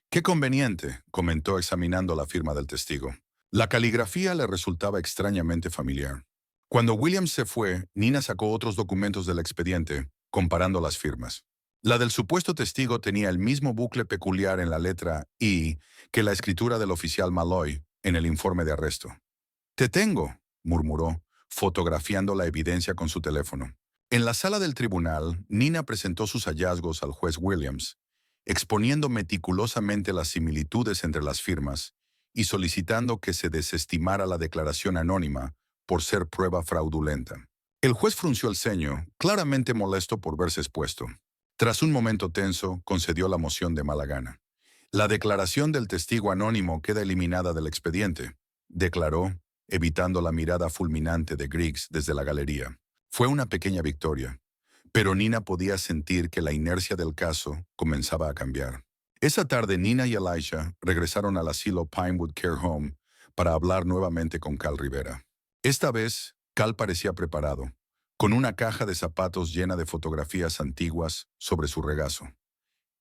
«Qué conveniente», comentó examinando la firma del testigo. La caligrafía le resultaba extrañamente familiar. Cuando Williams se fue, Nina sacó otros documentos del expediente, comparando las firmas. La del supuesto testigo tenía el mismo bucle peculiar en la letra I que la escritura del oficial Malloy en el informe de arresto. «Te tengo», murmuró, fotografiando la evidencia con su teléfono. En la sala del tribunal, Nina presentó sus hallazgos al juez Williams, exponiendo meticulosamente las similitudes entre las firmas y solicitando que se desestimara la declaración anónima por ser prueba fraudulenta. El juez frunció el ceño, claramente molesto por verse expuesto. Tras un momento tenso, concedió la moción de mala gana. «La declaración del testigo anónimo queda eliminada del expediente», declaró, evitando la mirada fulminante de Griggs desde la galería. Fue una pequeña victoria, Pero Nina podía sentir que la inercia del caso comenzaba a cambiar. Esa tarde, Nina y Elijah regresaron al asilo Pinewood Care Home para hablar nuevamente con Cal Rivera. Esta vez, Cal parecía preparado, con una caja de zapatos llena de fotografías antiguas sobre su regazo.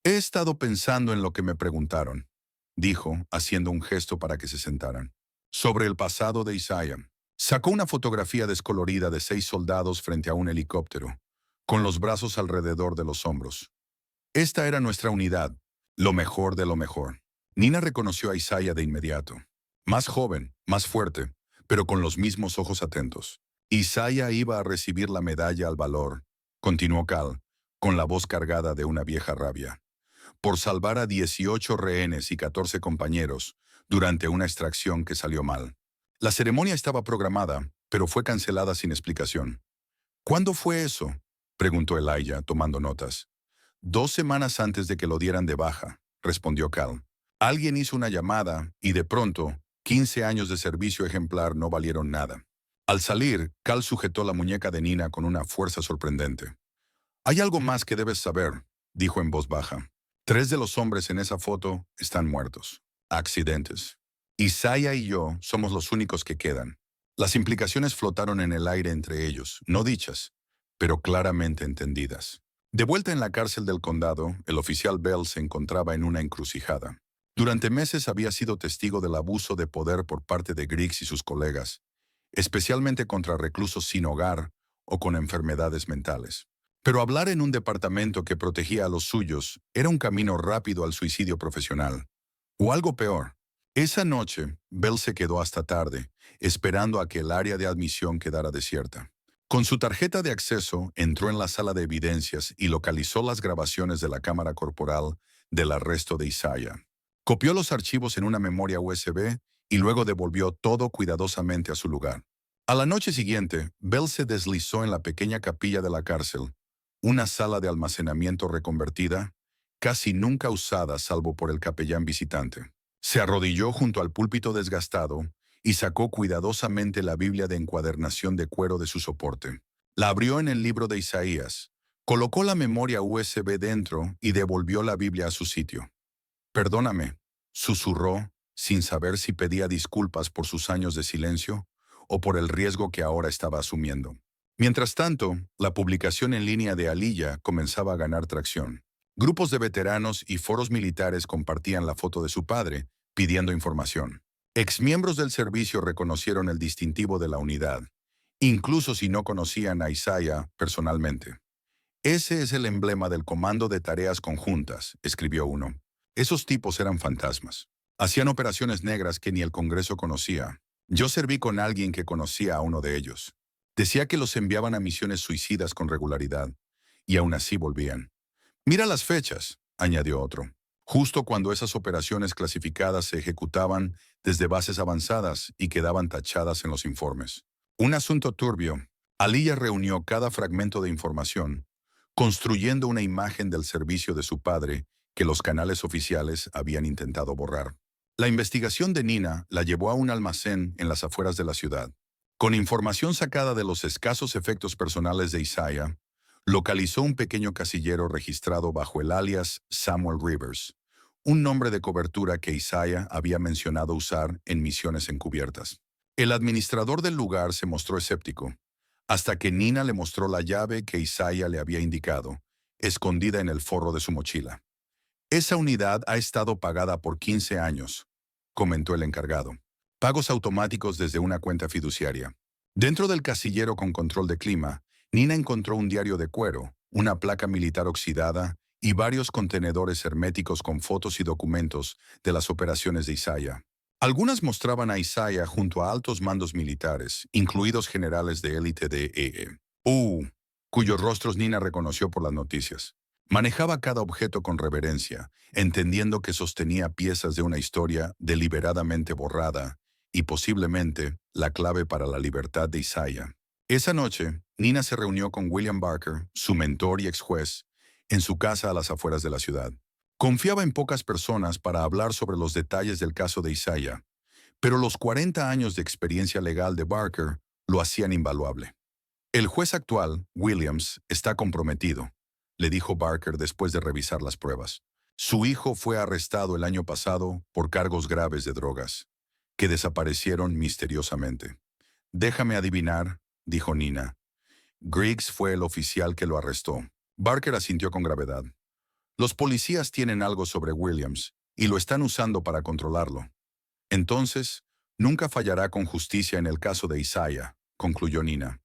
He estado pensando en lo que me preguntaron, dijo, haciendo un gesto para que se sentaran. Sobre el pasado de Isaiah. Sacó una fotografía descolorida de 6 soldados frente a un helicóptero, con los brazos alrededor de los hombros. Esta era nuestra unidad, lo mejor de lo mejor. Nina reconoció a Isaiah de inmediato. Más joven, más fuerte, pero con los mismos ojos atentos. Isaiah iba a recibir la medalla al valor, continuó Cal, con la voz cargada de una vieja rabia, por salvar a 18 rehenes y 14 compañeros durante una extracción que salió mal. La ceremonia estaba programada, pero fue cancelada sin explicación. ¿Cuándo fue eso?, preguntó Elijah, tomando notas. 2 semanas antes de que lo dieran de baja, respondió Cal. Alguien hizo una llamada y de pronto, 15 años de servicio ejemplar no valieron nada. Al salir, Cal sujetó la muñeca de Nina con una fuerza sorprendente. Hay algo más que debes saber, dijo en voz baja. 3 de los hombres en esa foto están muertos. Accidentes. Isaiah y yo somos los únicos que quedan. Las implicaciones flotaron en el aire entre ellos, no dichas, pero claramente entendidas. De vuelta en la cárcel del condado, el oficial Bell se encontraba en una encrucijada. Durante meses había sido testigo del abuso de poder por parte de Griggs y sus colegas, especialmente contra reclusos sin hogar o con enfermedades mentales. Pero hablar en un departamento que protegía a los suyos era un camino rápido al suicidio profesional. O algo peor. Esa noche, Bell se quedó hasta tarde, esperando a que el área de admisión quedara desierta. Con su tarjeta de acceso, entró en la sala de evidencias y localizó las grabaciones de la cámara corporal del arresto de Isaiah. Copió los archivos en una memoria USB y luego devolvió todo cuidadosamente a su lugar. A la noche siguiente, Bell se deslizó en la pequeña capilla de la cárcel, una sala de almacenamiento reconvertida, casi nunca usada salvo por el capellán visitante. Se arrodilló junto al púlpito desgastado y sacó cuidadosamente la Biblia de encuadernación de cuero de su soporte. La abrió en el libro de Isaías, colocó la memoria USB dentro y devolvió la Biblia a su sitio. «Perdóname», susurró, sin saber si pedía disculpas por sus años de silencio o por el riesgo que ahora estaba asumiendo. Mientras tanto, la publicación en línea de Aliyah comenzaba a ganar tracción. Grupos de veteranos y foros militares compartían la foto de su padre, pidiendo información. Exmiembros del servicio reconocieron el distintivo de la unidad, incluso si no conocían a Isaiah personalmente. «Ese es el emblema del Comando de Tareas Conjuntas», escribió uno. Esos tipos eran fantasmas. Hacían operaciones negras que ni el Congreso conocía. Yo serví con alguien que conocía a uno de ellos. Decía que los enviaban a misiones suicidas con regularidad, y aún así volvían. «Mira las fechas», añadió otro. Justo cuando esas operaciones clasificadas se ejecutaban desde bases avanzadas y quedaban tachadas en los informes. Un asunto turbio. Aliyah reunió cada fragmento de información, construyendo una imagen del servicio de su padre que los canales oficiales habían intentado borrar. La investigación de Nina la llevó a un almacén en las afueras de la ciudad. Con información sacada de los escasos efectos personales de Isaiah, localizó un pequeño casillero registrado bajo el alias Samuel Rivers, un nombre de cobertura que Isaiah había mencionado usar en misiones encubiertas. El administrador del lugar se mostró escéptico, hasta que Nina le mostró la llave que Isaiah le había indicado, escondida en el forro de su mochila. «Esa unidad ha estado pagada por 15 años», comentó el encargado. «Pagos automáticos desde una cuenta fiduciaria». Dentro del casillero con control de clima, Nina encontró un diario de cuero, una placa militar oxidada y varios contenedores herméticos con fotos y documentos de las operaciones de Isaiah. Algunas mostraban a Isaiah junto a altos mandos militares, incluidos generales de élite de cuyos rostros Nina reconoció por las noticias. Manejaba cada objeto con reverencia, entendiendo que sostenía piezas de una historia deliberadamente borrada y posiblemente la clave para la libertad de Isaiah. Esa noche, Nina se reunió con William Barker, su mentor y ex juez, en su casa a las afueras de la ciudad. Confiaba en pocas personas para hablar sobre los detalles del caso de Isaiah, pero los 40 años de experiencia legal de Barker lo hacían invaluable. El juez actual, Williams, está comprometido, le dijo Barker después de revisar las pruebas. Su hijo fue arrestado el año pasado por cargos graves de drogas, que desaparecieron misteriosamente. Déjame adivinar, dijo Nina. Griggs fue el oficial que lo arrestó. Barker asintió con gravedad. Los policías tienen algo sobre Williams y lo están usando para controlarlo. Entonces, nunca fallará con justicia en el caso de Isaiah, concluyó Nina.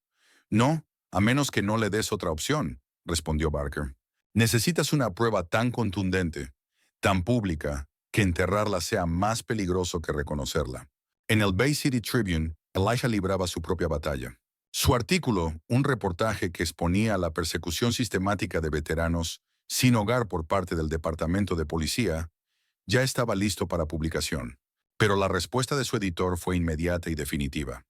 No, a menos que no le des otra opción, respondió Barker. Necesitas una prueba tan contundente, tan pública, que enterrarla sea más peligroso que reconocerla. En el Bay City Tribune, Elijah libraba su propia batalla. Su artículo, un reportaje que exponía la persecución sistemática de veteranos sin hogar por parte del Departamento de Policía, ya estaba listo para publicación. Pero la respuesta de su editor fue inmediata y definitiva.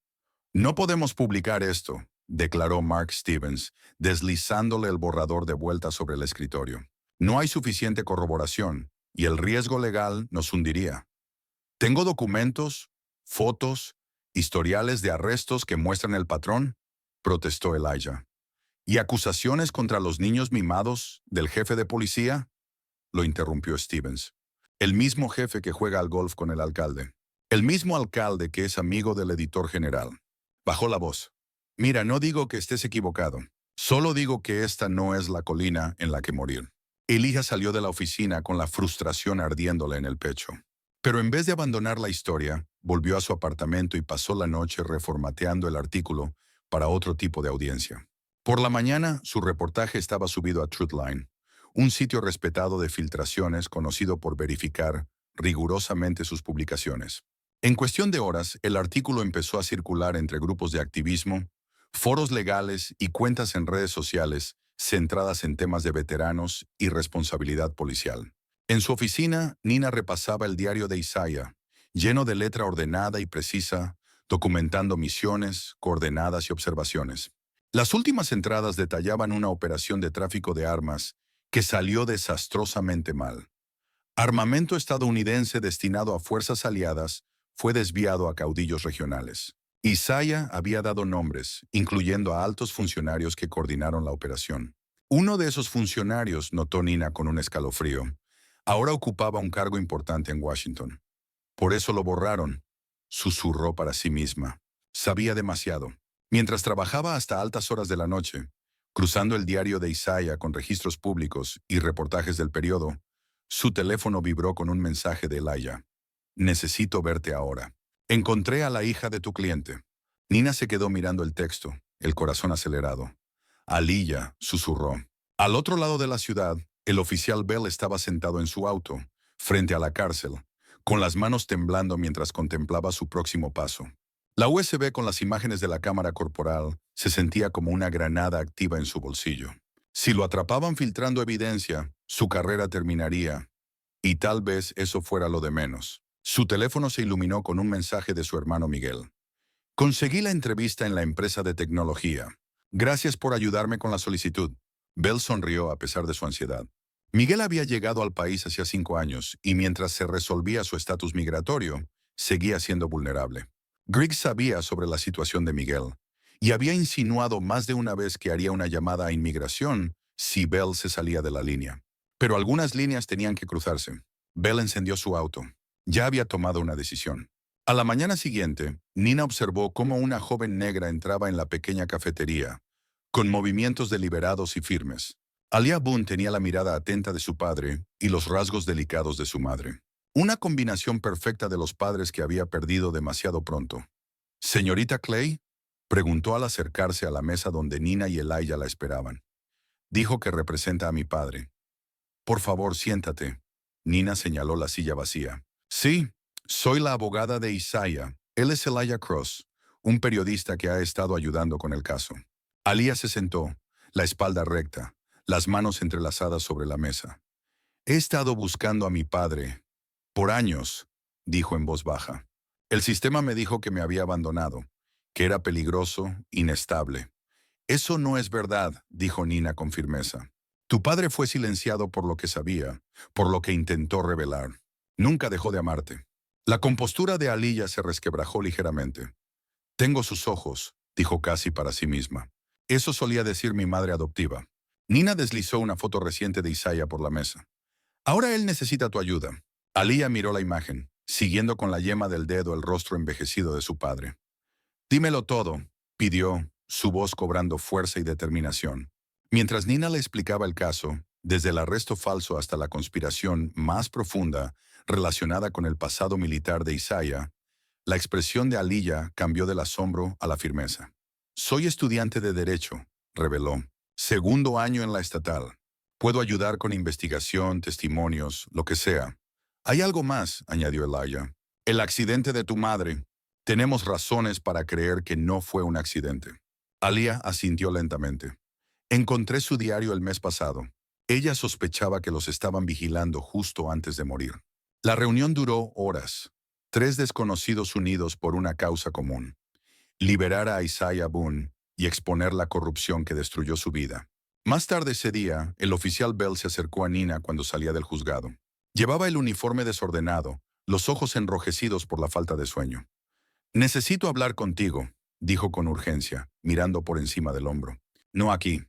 No podemos publicar esto, declaró Mark Stevens, deslizándole el borrador de vuelta sobre el escritorio. No hay suficiente corroboración, y el riesgo legal nos hundiría. Tengo documentos, fotos, historiales de arrestos que muestran el patrón, protestó Elijah. ¿Y acusaciones contra los niños mimados del jefe de policía? Lo interrumpió Stevens. El mismo jefe que juega al golf con el alcalde. El mismo alcalde que es amigo del editor general. Bajó la voz. Mira, no digo que estés equivocado. Solo digo que esta no es la colina en la que morir. Elijah salió de la oficina con la frustración ardiéndole en el pecho. Pero en vez de abandonar la historia, volvió a su apartamento y pasó la noche reformateando el artículo para otro tipo de audiencia. Por la mañana, su reportaje estaba subido a Truthline, un sitio respetado de filtraciones conocido por verificar rigurosamente sus publicaciones. En cuestión de horas, el artículo empezó a circular entre grupos de activismo, foros legales y cuentas en redes sociales centradas en temas de veteranos y responsabilidad policial. En su oficina, Nina repasaba el diario de Isaiah, lleno de letra ordenada y precisa, documentando misiones, coordenadas y observaciones. Las últimas entradas detallaban una operación de tráfico de armas que salió desastrosamente mal. Armamento estadounidense destinado a fuerzas aliadas fue desviado a caudillos regionales. Isaiah había dado nombres, incluyendo a altos funcionarios que coordinaron la operación. Uno de esos funcionarios, notó Nina con un escalofrío, ahora ocupaba un cargo importante en Washington. Por eso lo borraron, susurró para sí misma. Sabía demasiado. Mientras trabajaba hasta altas horas de la noche, cruzando el diario de Isaiah con registros públicos y reportajes del periodo, su teléfono vibró con un mensaje de Elijah. Necesito verte ahora. Encontré a la hija de tu cliente. Nina se quedó mirando el texto, el corazón acelerado. Aliyah, susurró. Al otro lado de la ciudad, el oficial Bell estaba sentado en su auto, frente a la cárcel, con las manos temblando mientras contemplaba su próximo paso. La USB con las imágenes de la cámara corporal se sentía como una granada activa en su bolsillo. Si lo atrapaban filtrando evidencia, su carrera terminaría, y tal vez eso fuera lo de menos. Su teléfono se iluminó con un mensaje de su hermano Miguel. Conseguí la entrevista en la empresa de tecnología. Gracias por ayudarme con la solicitud. Bell sonrió a pesar de su ansiedad. Miguel había llegado al país hacía 5 años y mientras se resolvía su estatus migratorio, seguía siendo vulnerable. Griggs sabía sobre la situación de Miguel y había insinuado más de una vez que haría una llamada a inmigración si Bell se salía de la línea. Pero algunas líneas tenían que cruzarse. Bell encendió su auto. Ya había tomado una decisión. A la mañana siguiente, Nina observó cómo una joven negra entraba en la pequeña cafetería, con movimientos deliberados y firmes. Alia Boone tenía la mirada atenta de su padre y los rasgos delicados de su madre. Una combinación perfecta de los padres que había perdido demasiado pronto. «¿Señorita Clay?», preguntó al acercarse a la mesa donde Nina y Elijah la esperaban. «Dijo que representa a mi padre». «Por favor, siéntate». Nina señaló la silla vacía. «Sí, soy la abogada de Isaiah. Él es Elijah Cross, un periodista que ha estado ayudando con el caso». Alia se sentó, la espalda recta, las manos entrelazadas sobre la mesa. «He estado buscando a mi padre por años», dijo en voz baja. «El sistema me dijo que me había abandonado, que era peligroso, inestable». «Eso no es verdad», dijo Nina con firmeza. «Tu padre fue silenciado por lo que sabía, por lo que intentó revelar. Nunca dejó de amarte». La compostura de Aliyah se resquebrajó ligeramente. «Tengo sus ojos», dijo casi para sí misma. Eso solía decir mi madre adoptiva. Nina deslizó una foto reciente de Isaiah por la mesa. Ahora él necesita tu ayuda. Aliyah miró la imagen, siguiendo con la yema del dedo el rostro envejecido de su padre. Dímelo todo, pidió, su voz cobrando fuerza y determinación. Mientras Nina le explicaba el caso, desde el arresto falso hasta la conspiración más profunda relacionada con el pasado militar de Isaiah, la expresión de Aliyah cambió del asombro a la firmeza. Soy estudiante de Derecho, reveló. Segundo año en la estatal. Puedo ayudar con investigación, testimonios, lo que sea. Hay algo más, añadió Elijah. El accidente de tu madre. Tenemos razones para creer que no fue un accidente. Aliyah asintió lentamente. Encontré su diario el mes pasado. Ella sospechaba que los estaban vigilando justo antes de morir. La reunión duró horas. 3 desconocidos unidos por una causa común. Liberar a Isaiah Boone y exponer la corrupción que destruyó su vida. Más tarde ese día, el oficial Bell se acercó a Nina cuando salía del juzgado. Llevaba el uniforme desordenado, los ojos enrojecidos por la falta de sueño. Necesito hablar contigo, dijo con urgencia, mirando por encima del hombro. No aquí.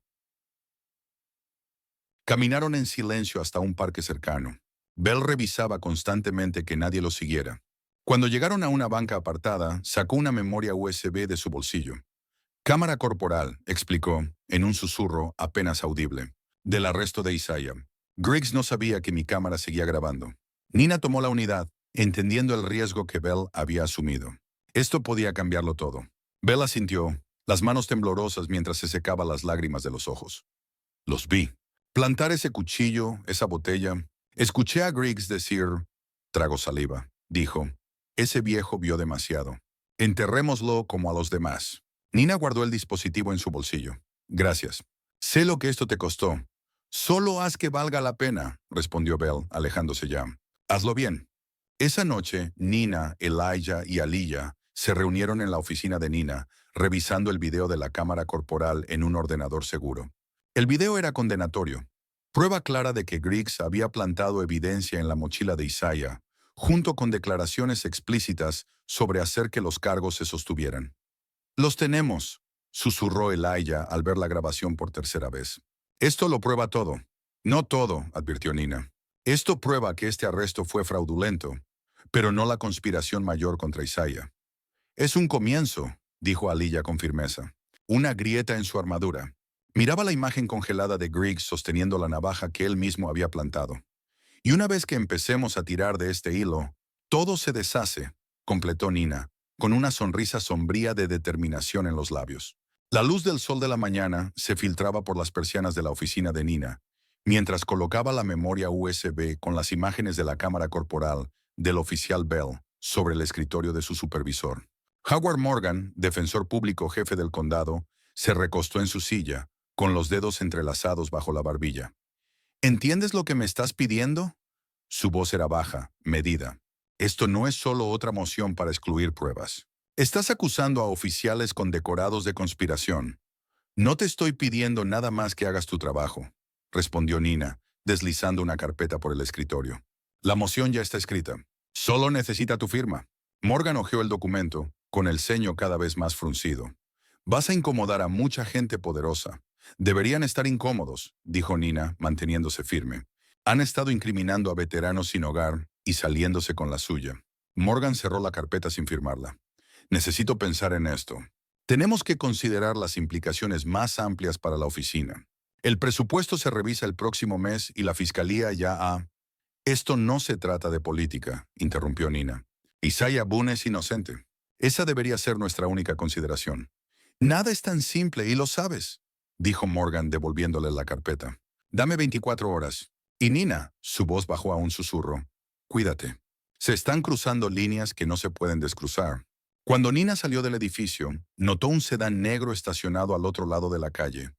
Caminaron en silencio hasta un parque cercano. Bell revisaba constantemente que nadie lo siguiera. Cuando llegaron a una banca apartada, sacó una memoria USB de su bolsillo. Cámara corporal, explicó, en un susurro apenas audible, del arresto de Isaiah. Griggs no sabía que mi cámara seguía grabando. Nina tomó la unidad, entendiendo el riesgo que Bell había asumido. Esto podía cambiarlo todo. Bell asintió, las manos temblorosas mientras se secaba las lágrimas de los ojos. Los vi. Plantar ese cuchillo, esa botella. Escuché a Griggs decir, trago saliva, dijo. Ese viejo vio demasiado. Enterrémoslo como a los demás. Nina guardó el dispositivo en su bolsillo. Gracias. Sé lo que esto te costó. Solo haz que valga la pena, respondió Bell, alejándose ya. Hazlo bien. Esa noche, Nina, Elijah y Aliyah se reunieron en la oficina de Nina, revisando el video de la cámara corporal en un ordenador seguro. El video era condenatorio. Prueba clara de que Griggs había plantado evidencia en la mochila de Isaiah, junto con declaraciones explícitas sobre hacer que los cargos se sostuvieran. Los tenemos, susurró Elijah al ver la grabación por tercera vez. Esto lo prueba todo. No todo, advirtió Nina. Esto prueba que este arresto fue fraudulento, pero no la conspiración mayor contra Isaiah. Es un comienzo, dijo Aliyah con firmeza. Una grieta en su armadura. Miraba la imagen congelada de Griggs sosteniendo la navaja que él mismo había plantado. Y una vez que empecemos a tirar de este hilo, todo se deshace, completó Nina, con una sonrisa sombría de determinación en los labios. La luz del sol de la mañana se filtraba por las persianas de la oficina de Nina, mientras colocaba la memoria USB con las imágenes de la cámara corporal del oficial Bell sobre el escritorio de su supervisor. Howard Morgan, defensor público jefe del condado, se recostó en su silla, con los dedos entrelazados bajo la barbilla. ¿Entiendes lo que me estás pidiendo? Su voz era baja, medida. Esto no es solo otra moción para excluir pruebas. Estás acusando a oficiales condecorados de conspiración. No te estoy pidiendo nada más que hagas tu trabajo, respondió Nina, deslizando una carpeta por el escritorio. La moción ya está escrita. Solo necesita tu firma. Morgan hojeó el documento, con el ceño cada vez más fruncido. Vas a incomodar a mucha gente poderosa. Deberían estar incómodos, dijo Nina, manteniéndose firme. Han estado incriminando a veteranos sin hogar y saliéndose con la suya. Morgan cerró la carpeta sin firmarla. Necesito pensar en esto. Tenemos que considerar las implicaciones más amplias para la oficina. El presupuesto se revisa el próximo mes y la fiscalía ya ha... Esto no se trata de política, interrumpió Nina. Isaiah Boone es inocente. Esa debería ser nuestra única consideración. Nada es tan simple y lo sabes, dijo Morgan devolviéndole la carpeta. Dame 24 horas. Y Nina, su voz bajó a un susurro. Cuídate. Se están cruzando líneas que no se pueden descruzar. Cuando Nina salió del edificio, notó un sedán negro estacionado al otro lado de la calle,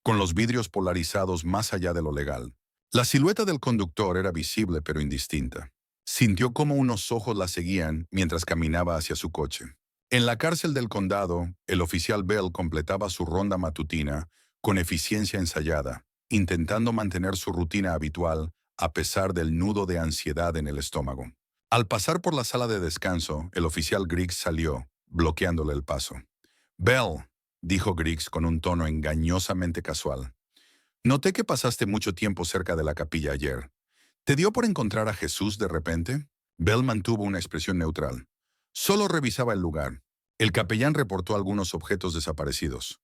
con los vidrios polarizados más allá de lo legal. La silueta del conductor era visible pero indistinta. Sintió cómo unos ojos la seguían mientras caminaba hacia su coche. En la cárcel del condado, el oficial Bell completaba su ronda matutina con eficiencia ensayada, intentando mantener su rutina habitual a pesar del nudo de ansiedad en el estómago. Al pasar por la sala de descanso, el oficial Griggs salió, bloqueándole el paso. «Bell», dijo Griggs con un tono engañosamente casual. Noté que pasaste mucho tiempo cerca de la capilla ayer. ¿Te dio por encontrar a Jesús de repente? Bell mantuvo una expresión neutral. Solo revisaba el lugar. El capellán reportó algunos objetos desaparecidos.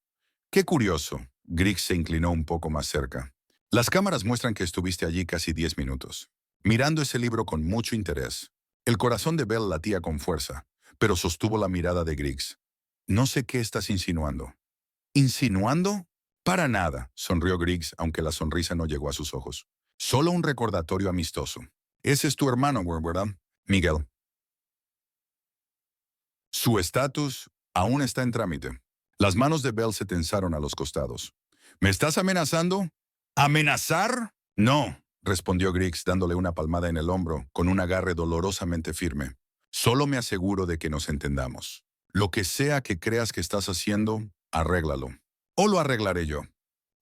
Qué curioso. Griggs se inclinó un poco más cerca. Las cámaras muestran que estuviste allí casi 10 minutos, mirando ese libro con mucho interés. El corazón de Bell latía con fuerza, pero sostuvo la mirada de Griggs. No sé qué estás insinuando. ¿Insinuando? Para nada, sonrió Griggs, aunque la sonrisa no llegó a sus ojos. Solo un recordatorio amistoso. Ese es tu hermano, ¿verdad, Miguel? Su estatus aún está en trámite. Las manos de Bell se tensaron a los costados. ¿Me estás amenazando? ¿Amenazar? No, respondió Griggs dándole una palmada en el hombro con un agarre dolorosamente firme. Solo me aseguro de que nos entendamos. Lo que sea que creas que estás haciendo, arréglalo. O lo arreglaré yo.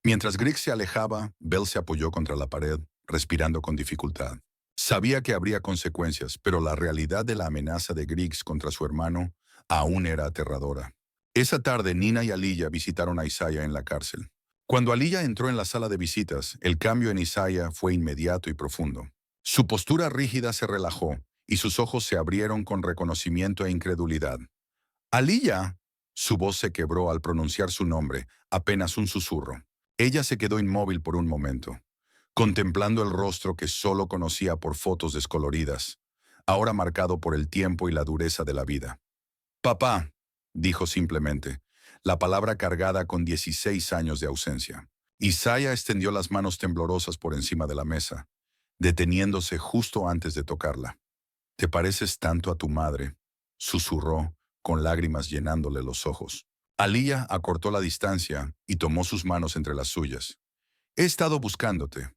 Mientras Griggs se alejaba, Bell se apoyó contra la pared, respirando con dificultad. Sabía que habría consecuencias, pero la realidad de la amenaza de Griggs contra su hermano aún era aterradora. Esa tarde, Nina y Aliyah visitaron a Isaiah en la cárcel. Cuando Aliyah entró en la sala de visitas, el cambio en Isaiah fue inmediato y profundo. Su postura rígida se relajó y sus ojos se abrieron con reconocimiento e incredulidad. Aliyah, su voz se quebró al pronunciar su nombre, apenas un susurro. Ella se quedó inmóvil por un momento, contemplando el rostro que solo conocía por fotos descoloridas, ahora marcado por el tiempo y la dureza de la vida. Papá, dijo simplemente, la palabra cargada con 16 años de ausencia. Isaiah extendió las manos temblorosas por encima de la mesa, deteniéndose justo antes de tocarla. «Te pareces tanto a tu madre», susurró, con lágrimas llenándole los ojos. Aliyah acortó la distancia y tomó sus manos entre las suyas. «He estado buscándote.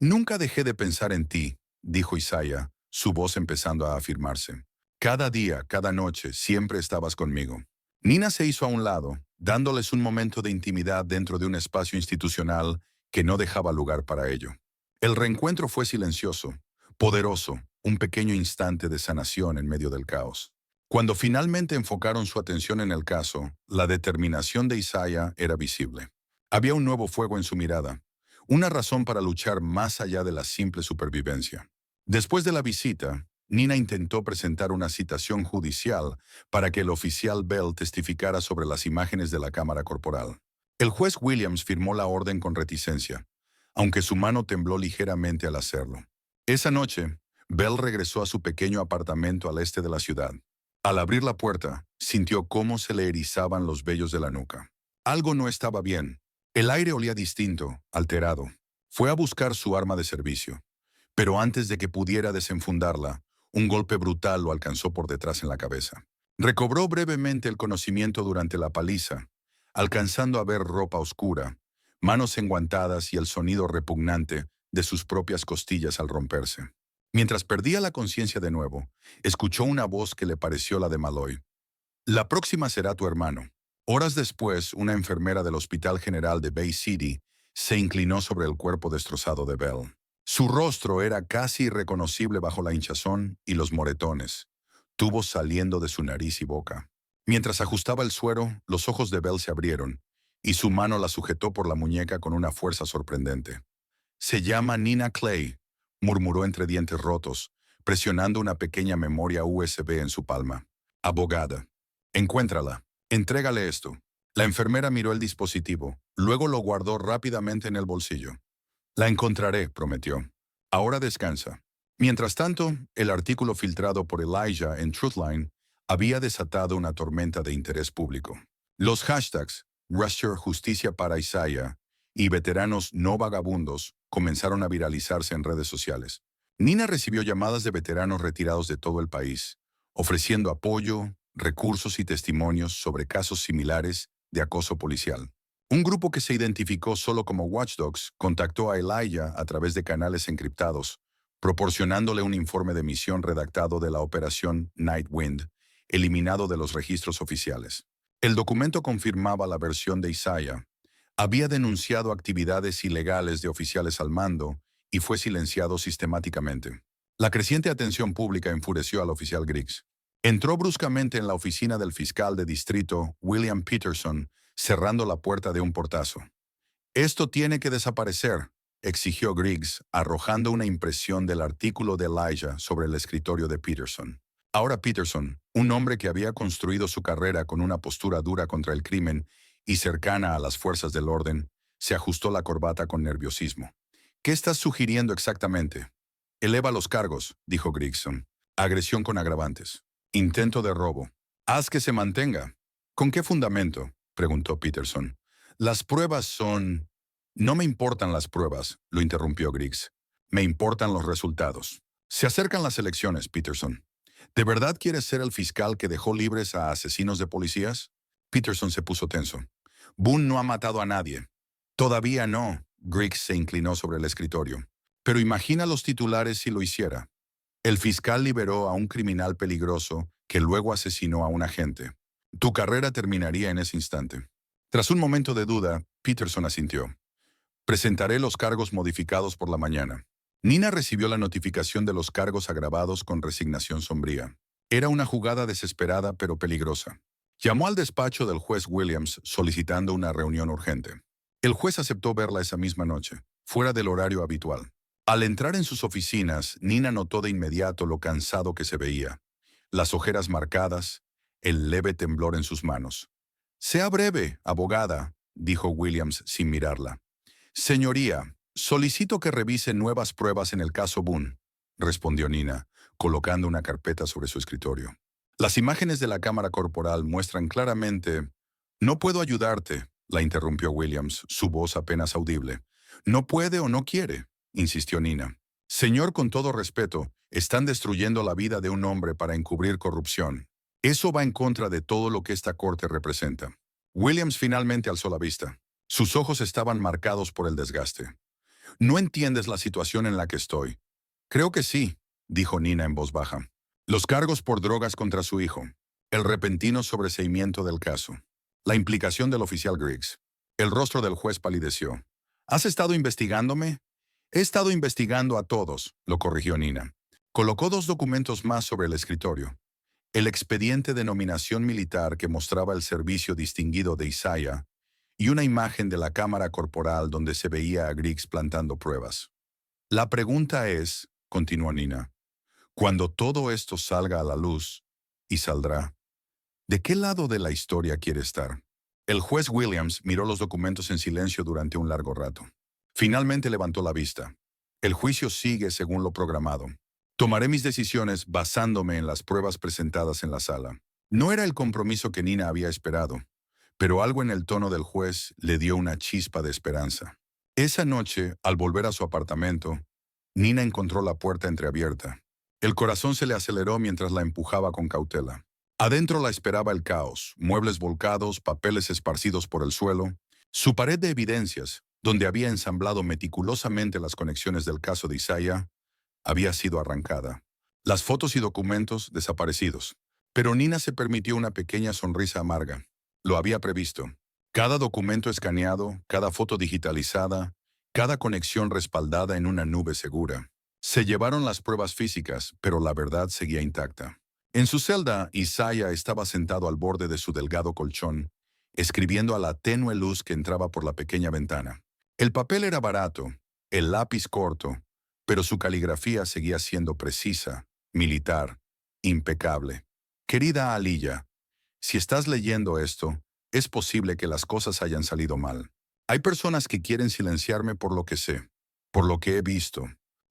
Nunca dejé de pensar en ti», dijo Isaiah, su voz empezando a afirmarse. «Cada día, cada noche, siempre estabas conmigo». Nina se hizo a un lado, dándoles un momento de intimidad dentro de un espacio institucional que no dejaba lugar para ello. El reencuentro fue silencioso, poderoso, un pequeño instante de sanación en medio del caos. Cuando finalmente enfocaron su atención en el caso, la determinación de Isaiah era visible. Había un nuevo fuego en su mirada, una razón para luchar más allá de la simple supervivencia. Después de la visita, Nina intentó presentar una citación judicial para que el oficial Bell testificara sobre las imágenes de la cámara corporal. El juez Williams firmó la orden con reticencia, aunque su mano tembló ligeramente al hacerlo. Esa noche, Bell regresó a su pequeño apartamento al este de la ciudad. Al abrir la puerta, sintió cómo se le erizaban los vellos de la nuca. Algo no estaba bien. El aire olía distinto, alterado. Fue a buscar su arma de servicio. Pero antes de que pudiera desenfundarla, un golpe brutal lo alcanzó por detrás en la cabeza. Recobró brevemente el conocimiento durante la paliza, alcanzando a ver ropa oscura, manos enguantadas y el sonido repugnante de sus propias costillas al romperse. Mientras perdía la conciencia de nuevo, escuchó una voz que le pareció la de Malloy. «La próxima será tu hermano». Horas después, una enfermera del Hospital General de Bay City se inclinó sobre el cuerpo destrozado de Bell. Su rostro era casi irreconocible bajo la hinchazón y los moretones, tubos saliendo de su nariz y boca. Mientras ajustaba el suero, los ojos de Bell se abrieron, y su mano la sujetó por la muñeca con una fuerza sorprendente. «Se llama Nina Clay», murmuró entre dientes rotos, presionando una pequeña memoria USB en su palma. «Abogada. Encuéntrala. Entrégale esto». La enfermera miró el dispositivo, luego lo guardó rápidamente en el bolsillo. «La encontraré», prometió. «Ahora descansa». Mientras tanto, el artículo filtrado por Elijah en Truthline había desatado una tormenta de interés público. Los hashtags Rusher Justicia para Isaiah y veteranos no vagabundos comenzaron a viralizarse en redes sociales. Nina recibió llamadas de veteranos retirados de todo el país, ofreciendo apoyo, recursos y testimonios sobre casos similares de acoso policial. Un grupo que se identificó solo como Watchdogs contactó a Elijah a través de canales encriptados, proporcionándole un informe de misión redactado de la operación Nightwind, eliminado de los registros oficiales. El documento confirmaba la versión de Isaiah. Había denunciado actividades ilegales de oficiales al mando y fue silenciado sistemáticamente. La creciente atención pública enfureció al oficial Griggs. Entró bruscamente en la oficina del fiscal de distrito, William Peterson, cerrando la puerta de un portazo. «Esto tiene que desaparecer», exigió Griggs, arrojando una impresión del artículo de Elijah sobre el escritorio de Peterson. Ahora Peterson, un hombre que había construido su carrera con una postura dura contra el crimen y cercana a las fuerzas del orden, se ajustó la corbata con nerviosismo. «¿Qué estás sugiriendo exactamente?» «Eleva los cargos», dijo Grigson. «Agresión con agravantes. Intento de robo. Haz que se mantenga». «¿Con qué fundamento?», preguntó Peterson. «Las pruebas son...» «No me importan las pruebas», lo interrumpió Griggs. «Me importan los resultados». «Se acercan las elecciones, Peterson. ¿De verdad quieres ser el fiscal que dejó libres a asesinos de policías?» Peterson se puso tenso. «Boone no ha matado a nadie». «Todavía no», Griggs se inclinó sobre el escritorio. «Pero imagina los titulares si lo hiciera. El fiscal liberó a un criminal peligroso que luego asesinó a un agente. Tu carrera terminaría en ese instante». Tras un momento de duda, Peterson asintió. «Presentaré los cargos modificados por la mañana». Nina recibió la notificación de los cargos agravados con resignación sombría. Era una jugada desesperada pero peligrosa. Llamó al despacho del juez Williams solicitando una reunión urgente. El juez aceptó verla esa misma noche, fuera del horario habitual. Al entrar en sus oficinas, Nina notó de inmediato lo cansado que se veía, las ojeras marcadas, el leve temblor en sus manos. «Sea breve, abogada», dijo Williams sin mirarla. «Señoría, solicito que revise nuevas pruebas en el caso Boone», respondió Nina, colocando una carpeta sobre su escritorio. «Las imágenes de la cámara corporal muestran claramente...» «No puedo ayudarte», la interrumpió Williams, su voz apenas audible. «No puede o no quiere», insistió Nina. «Señor, con todo respeto, están destruyendo la vida de un hombre para encubrir corrupción. Eso va en contra de todo lo que esta corte representa». Williams finalmente alzó la vista. Sus ojos estaban marcados por el desgaste. «No entiendes la situación en la que estoy». «Creo que sí», dijo Nina en voz baja. «Los cargos por drogas contra su hijo. El repentino sobreseimiento del caso. La implicación del oficial Griggs». El rostro del juez palideció. «¿Has estado investigándome?» «He estado investigando a todos», lo corrigió Nina. Colocó 2 documentos más sobre el escritorio. El expediente de nominación militar que mostraba el servicio distinguido de Isaiah y una imagen de la cámara corporal donde se veía a Griggs plantando pruebas. «La pregunta es», continuó Nina, «cuando todo esto salga a la luz, y saldrá, ¿de qué lado de la historia quiere estar?» El juez Williams miró los documentos en silencio durante un largo rato. Finalmente levantó la vista. «El juicio sigue según lo programado. Tomaré mis decisiones basándome en las pruebas presentadas en la sala». No era el compromiso que Nina había esperado, pero algo en el tono del juez le dio una chispa de esperanza. Esa noche, al volver a su apartamento, Nina encontró la puerta entreabierta. El corazón se le aceleró mientras la empujaba con cautela. Adentro la esperaba el caos, muebles volcados, papeles esparcidos por el suelo, su pared de evidencias, donde había ensamblado meticulosamente las conexiones del caso de Isaiah, había sido arrancada. Las fotos y documentos desaparecidos. Pero Nina se permitió una pequeña sonrisa amarga. Lo había previsto. Cada documento escaneado, cada foto digitalizada, cada conexión respaldada en una nube segura. Se llevaron las pruebas físicas, pero la verdad seguía intacta. En su celda, Isaiah estaba sentado al borde de su delgado colchón, escribiendo a la tenue luz que entraba por la pequeña ventana. El papel era barato, el lápiz corto, pero su caligrafía seguía siendo precisa, militar, impecable. «Querida Aliyah, si estás leyendo esto, es posible que las cosas hayan salido mal. Hay personas que quieren silenciarme por lo que sé, por lo que he visto,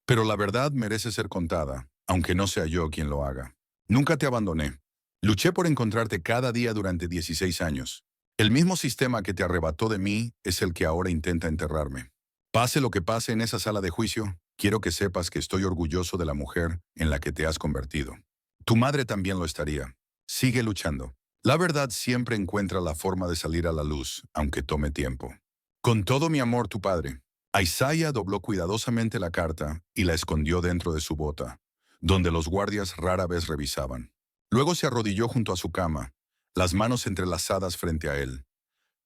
pero la verdad merece ser contada, aunque no sea yo quien lo haga. Nunca te abandoné. Luché por encontrarte cada día durante 16 años. El mismo sistema que te arrebató de mí es el que ahora intenta enterrarme. Pase lo que pase en esa sala de juicio, quiero que sepas que estoy orgulloso de la mujer en la que te has convertido. Tu madre también lo estaría. Sigue luchando. La verdad siempre encuentra la forma de salir a la luz, aunque tome tiempo. Con todo mi amor, tu padre». Isaiah dobló cuidadosamente la carta y la escondió dentro de su bota, donde los guardias rara vez revisaban. Luego se arrodilló junto a su cama, las manos entrelazadas frente a él.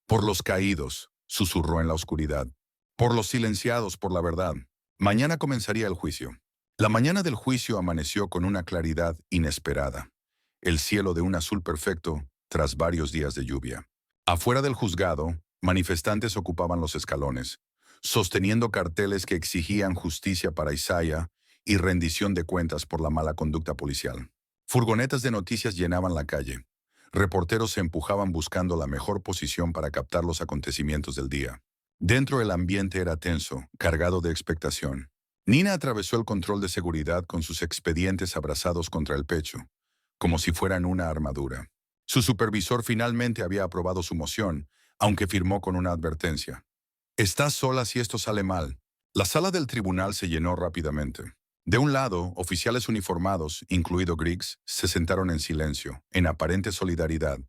«Por los caídos», susurró en la oscuridad. «Por los silenciados por la verdad». Mañana comenzaría el juicio. La mañana del juicio amaneció con una claridad inesperada. El cielo de un azul perfecto tras varios días de lluvia. Afuera del juzgado, manifestantes ocupaban los escalones, sosteniendo carteles que exigían justicia para Isaiah y rendición de cuentas por la mala conducta policial. Furgonetas de noticias llenaban la calle. Reporteros se empujaban buscando la mejor posición para captar los acontecimientos del día. Dentro el ambiente era tenso, cargado de expectación. Nina atravesó el control de seguridad con sus expedientes abrazados contra el pecho, como si fueran una armadura. Su supervisor finalmente había aprobado su moción, aunque firmó con una advertencia. Estás sola si esto sale mal. La sala del tribunal se llenó rápidamente. De un lado, oficiales uniformados, incluido Griggs, se sentaron en silencio, en aparente solidaridad.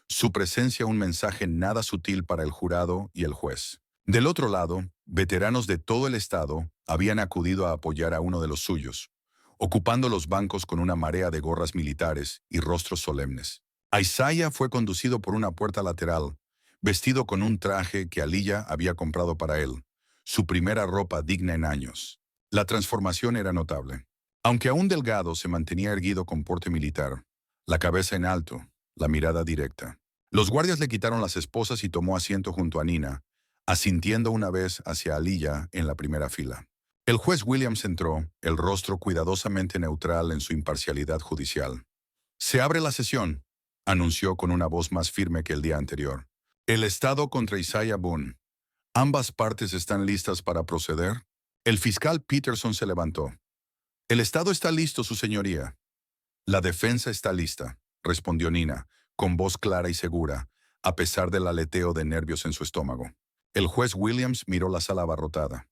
Su presencia un mensaje nada sutil para el jurado y el juez. Del otro lado, veteranos de todo el estado habían acudido a apoyar a uno de los suyos, ocupando los bancos con una marea de gorras militares y rostros solemnes. Isaiah fue conducido por una puerta lateral, vestido con un traje que Aliyah había comprado para él, su primera ropa digna en años. La transformación era notable. Aunque aún delgado, se mantenía erguido con porte militar, la cabeza en alto, la mirada directa. Los guardias le quitaron las esposas y tomó asiento junto a Nina, asintiendo una vez hacia Aliyah en la primera fila. El juez Williams entró, el rostro cuidadosamente neutral en su imparcialidad judicial. Se abre la sesión, anunció con una voz más firme que el día anterior. El Estado contra Isaiah Boone. ¿Ambas partes están listas para proceder? El fiscal Peterson se levantó. El Estado está listo, su señoría. La defensa está lista, respondió Nina, con voz clara y segura, a pesar del aleteo de nervios en su estómago. El juez Williams miró la sala abarrotada.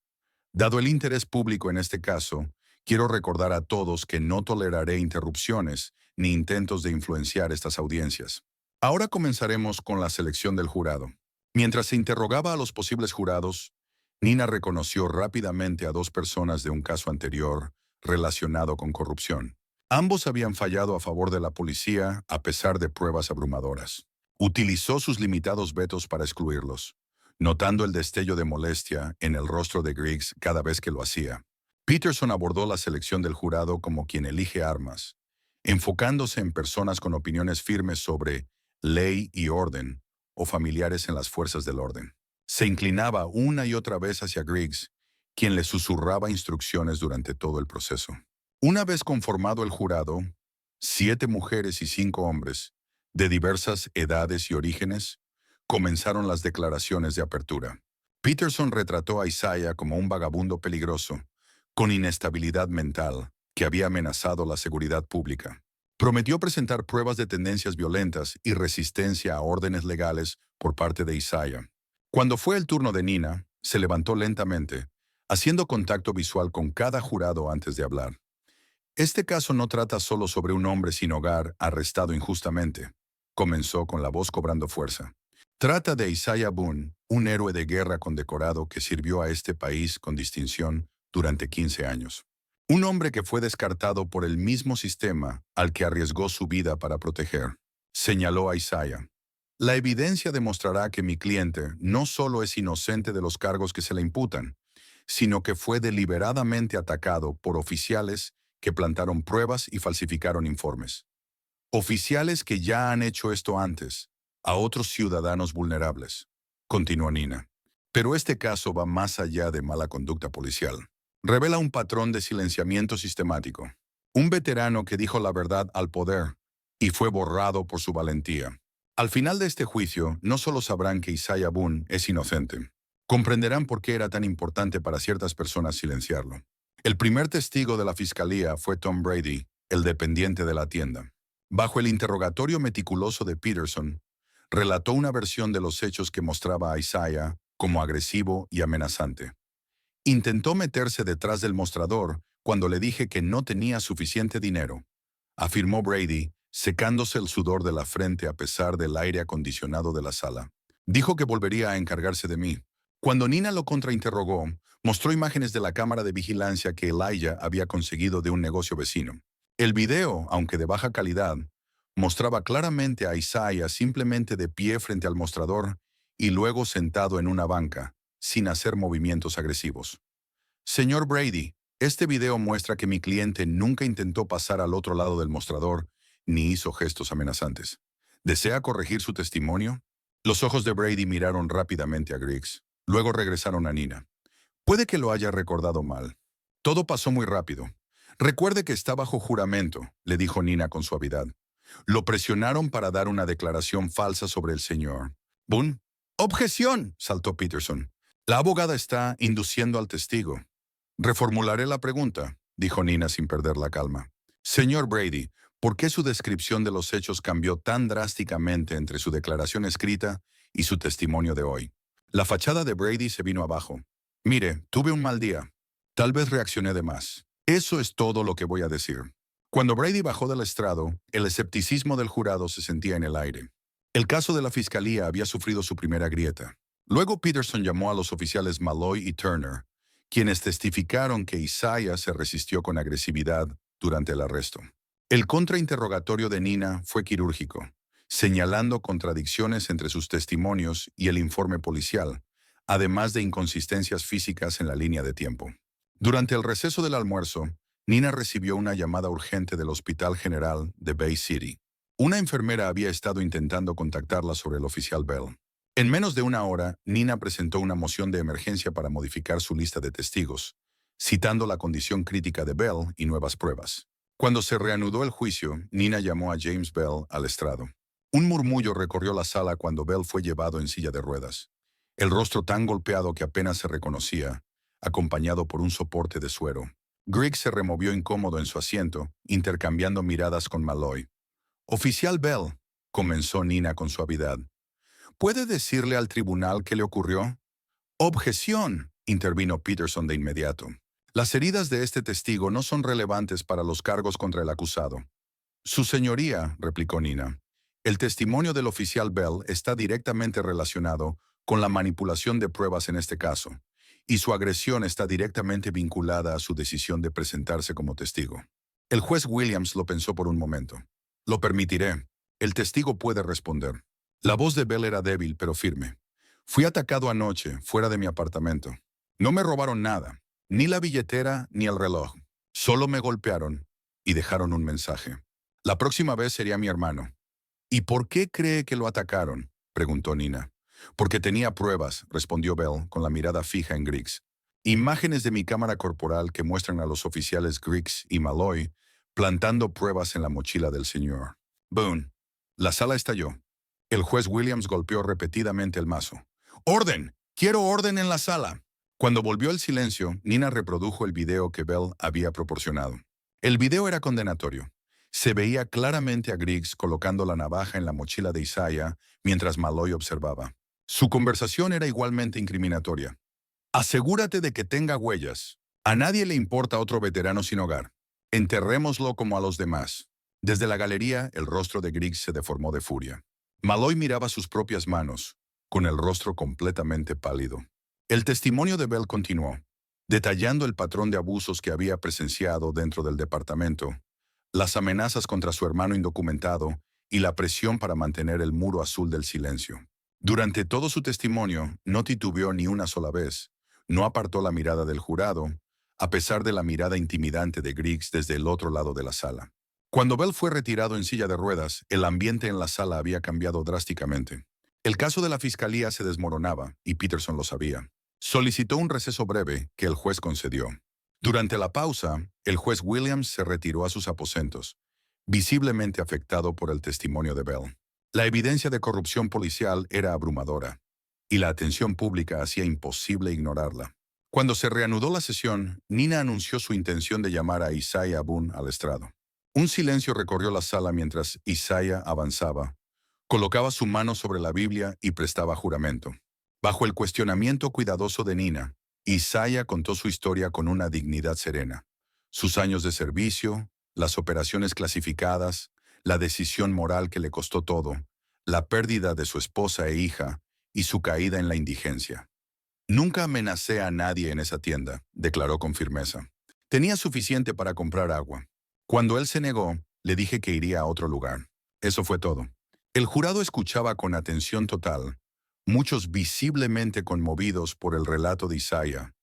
Dado el interés público en este caso, quiero recordar a todos que no toleraré interrupciones ni intentos de influenciar estas audiencias. Ahora comenzaremos con la selección del jurado. Mientras se interrogaba a los posibles jurados, Nina reconoció rápidamente a dos personas de un caso anterior relacionado con corrupción. Ambos habían fallado a favor de la policía a pesar de pruebas abrumadoras. Utilizó sus limitados vetos para excluirlos, notando el destello de molestia en el rostro de Griggs cada vez que lo hacía. Peterson abordó la selección del jurado como quien elige armas, enfocándose en personas con opiniones firmes sobre ley y orden o familiares en las fuerzas del orden. Se inclinaba una y otra vez hacia Griggs, quien le susurraba instrucciones durante todo el proceso. Una vez conformado el jurado, 7 mujeres y 5 hombres, de diversas edades y orígenes, comenzaron las declaraciones de apertura. Peterson retrató a Isaiah como un vagabundo peligroso, con inestabilidad mental, que había amenazado la seguridad pública. Prometió presentar pruebas de tendencias violentas y resistencia a órdenes legales por parte de Isaiah. Cuando fue el turno de Nina, se levantó lentamente, haciendo contacto visual con cada jurado antes de hablar. Este caso no trata solo sobre un hombre sin hogar arrestado injustamente, comenzó con la voz cobrando fuerza. Trata de Isaiah Boone, un héroe de guerra condecorado que sirvió a este país con distinción durante 15 años. Un hombre que fue descartado por el mismo sistema al que arriesgó su vida para proteger, señaló a Isaiah. La evidencia demostrará que mi cliente no solo es inocente de los cargos que se le imputan, sino que fue deliberadamente atacado por oficiales que plantaron pruebas y falsificaron informes. Oficiales que ya han hecho esto antes, a otros ciudadanos vulnerables, continuó Nina. Pero este caso va más allá de mala conducta policial. Revela un patrón de silenciamiento sistemático. Un veterano que dijo la verdad al poder y fue borrado por su valentía. Al final de este juicio, no solo sabrán que Isaiah Boone es inocente, comprenderán por qué era tan importante para ciertas personas silenciarlo. El primer testigo de la fiscalía fue Tom Brady, el dependiente de la tienda. Bajo el interrogatorio meticuloso de Peterson, relató una versión de los hechos que mostraba a Isaiah como agresivo y amenazante. Intentó meterse detrás del mostrador cuando le dije que no tenía suficiente dinero, afirmó Brady, secándose el sudor de la frente a pesar del aire acondicionado de la sala. Dijo que volvería a encargarse de mí. Cuando Nina lo contrainterrogó, mostró imágenes de la cámara de vigilancia que Elijah había conseguido de un negocio vecino. El video, aunque de baja calidad, mostraba claramente a Isaiah simplemente de pie frente al mostrador y luego sentado en una banca, sin hacer movimientos agresivos. Señor Brady, este video muestra que mi cliente nunca intentó pasar al otro lado del mostrador ni hizo gestos amenazantes. ¿Desea corregir su testimonio? Los ojos de Brady miraron rápidamente a Griggs. Luego regresaron a Nina. Puede que lo haya recordado mal. Todo pasó muy rápido. Recuerde que está bajo juramento, le dijo Nina con suavidad. Lo presionaron para dar una declaración falsa sobre el señor. Boone. ¡Objeción!, saltó Peterson. La abogada está induciendo al testigo. Reformularé la pregunta, dijo Nina sin perder la calma. Señor Brady, ¿por qué su descripción de los hechos cambió tan drásticamente entre su declaración escrita y su testimonio de hoy? La fachada de Brady se vino abajo. Mire, tuve un mal día. Tal vez reaccioné de más. Eso es todo lo que voy a decir. Cuando Brady bajó del estrado, el escepticismo del jurado se sentía en el aire. El caso de la fiscalía había sufrido su primera grieta. Luego Peterson llamó a los oficiales Malloy y Turner, quienes testificaron que Isaiah se resistió con agresividad durante el arresto. El contrainterrogatorio de Nina fue quirúrgico, señalando contradicciones entre sus testimonios y el informe policial, además de inconsistencias físicas en la línea de tiempo. Durante el receso del almuerzo, Nina recibió una llamada urgente del Hospital General de Bay City. Una enfermera había estado intentando contactarla sobre el oficial Bell. En menos de una hora, Nina presentó una moción de emergencia para modificar su lista de testigos, citando la condición crítica de Bell y nuevas pruebas. Cuando se reanudó el juicio, Nina llamó a James Bell al estrado. Un murmullo recorrió la sala cuando Bell fue llevado en silla de ruedas. El rostro tan golpeado que apenas se reconocía, acompañado por un soporte de suero. Griggs se removió incómodo en su asiento, intercambiando miradas con Malloy. «Oficial Bell», comenzó Nina con suavidad. «¿Puede decirle al tribunal qué le ocurrió?» «Objeción», intervino Peterson de inmediato. «Las heridas de este testigo no son relevantes para los cargos contra el acusado». «Su señoría», replicó Nina, «el testimonio del oficial Bell está directamente relacionado con la manipulación de pruebas en este caso, y su agresión está directamente vinculada a su decisión de presentarse como testigo». El juez Williams lo pensó por un momento. «Lo permitiré. El testigo puede responder». La voz de Bell era débil pero firme. «Fui atacado anoche, fuera de mi apartamento. No me robaron nada, ni la billetera ni el reloj. Solo me golpearon y dejaron un mensaje. La próxima vez sería mi hermano». «¿Y por qué cree que lo atacaron?», preguntó Nina. «Porque tenía pruebas», respondió Bell con la mirada fija en Griggs. «Imágenes de mi cámara corporal que muestran a los oficiales Griggs y Malloy plantando pruebas en la mochila del señor». Boone. La sala estalló. El juez Williams golpeó repetidamente el mazo. «¡Orden! ¡Quiero orden en la sala!». Cuando volvió el silencio, Nina reprodujo el video que Bell había proporcionado. El video era condenatorio. Se veía claramente a Griggs colocando la navaja en la mochila de Isaiah mientras Malloy observaba. Su conversación era igualmente incriminatoria. «Asegúrate de que tenga huellas. A nadie le importa otro veterano sin hogar. Enterrémoslo como a los demás». Desde la galería, el rostro de Griggs se deformó de furia. Malloy miraba sus propias manos, con el rostro completamente pálido. El testimonio de Bell continuó, detallando el patrón de abusos que había presenciado dentro del departamento, las amenazas contra su hermano indocumentado y la presión para mantener el muro azul del silencio. Durante todo su testimonio, no titubeó ni una sola vez. No apartó la mirada del jurado, a pesar de la mirada intimidante de Griggs desde el otro lado de la sala. Cuando Bell fue retirado en silla de ruedas, el ambiente en la sala había cambiado drásticamente. El caso de la fiscalía se desmoronaba, y Peterson lo sabía. Solicitó un receso breve, que el juez concedió. Durante la pausa, el juez Williams se retiró a sus aposentos, visiblemente afectado por el testimonio de Bell. La evidencia de corrupción policial era abrumadora, y la atención pública hacía imposible ignorarla. Cuando se reanudó la sesión, Nina anunció su intención de llamar a Isaiah Boone al estrado. Un silencio recorrió la sala mientras Isaiah avanzaba. Colocaba su mano sobre la Biblia y prestaba juramento. Bajo el cuestionamiento cuidadoso de Nina, Isaiah contó su historia con una dignidad serena. Sus años de servicio, las operaciones clasificadas, la decisión moral que le costó todo, la pérdida de su esposa e hija y su caída en la indigencia. «Nunca amenacé a nadie en esa tienda», declaró con firmeza. «Tenía suficiente para comprar agua. Cuando él se negó, le dije que iría a otro lugar. Eso fue todo». El jurado escuchaba con atención total, muchos visiblemente conmovidos por el relato de Isaiah,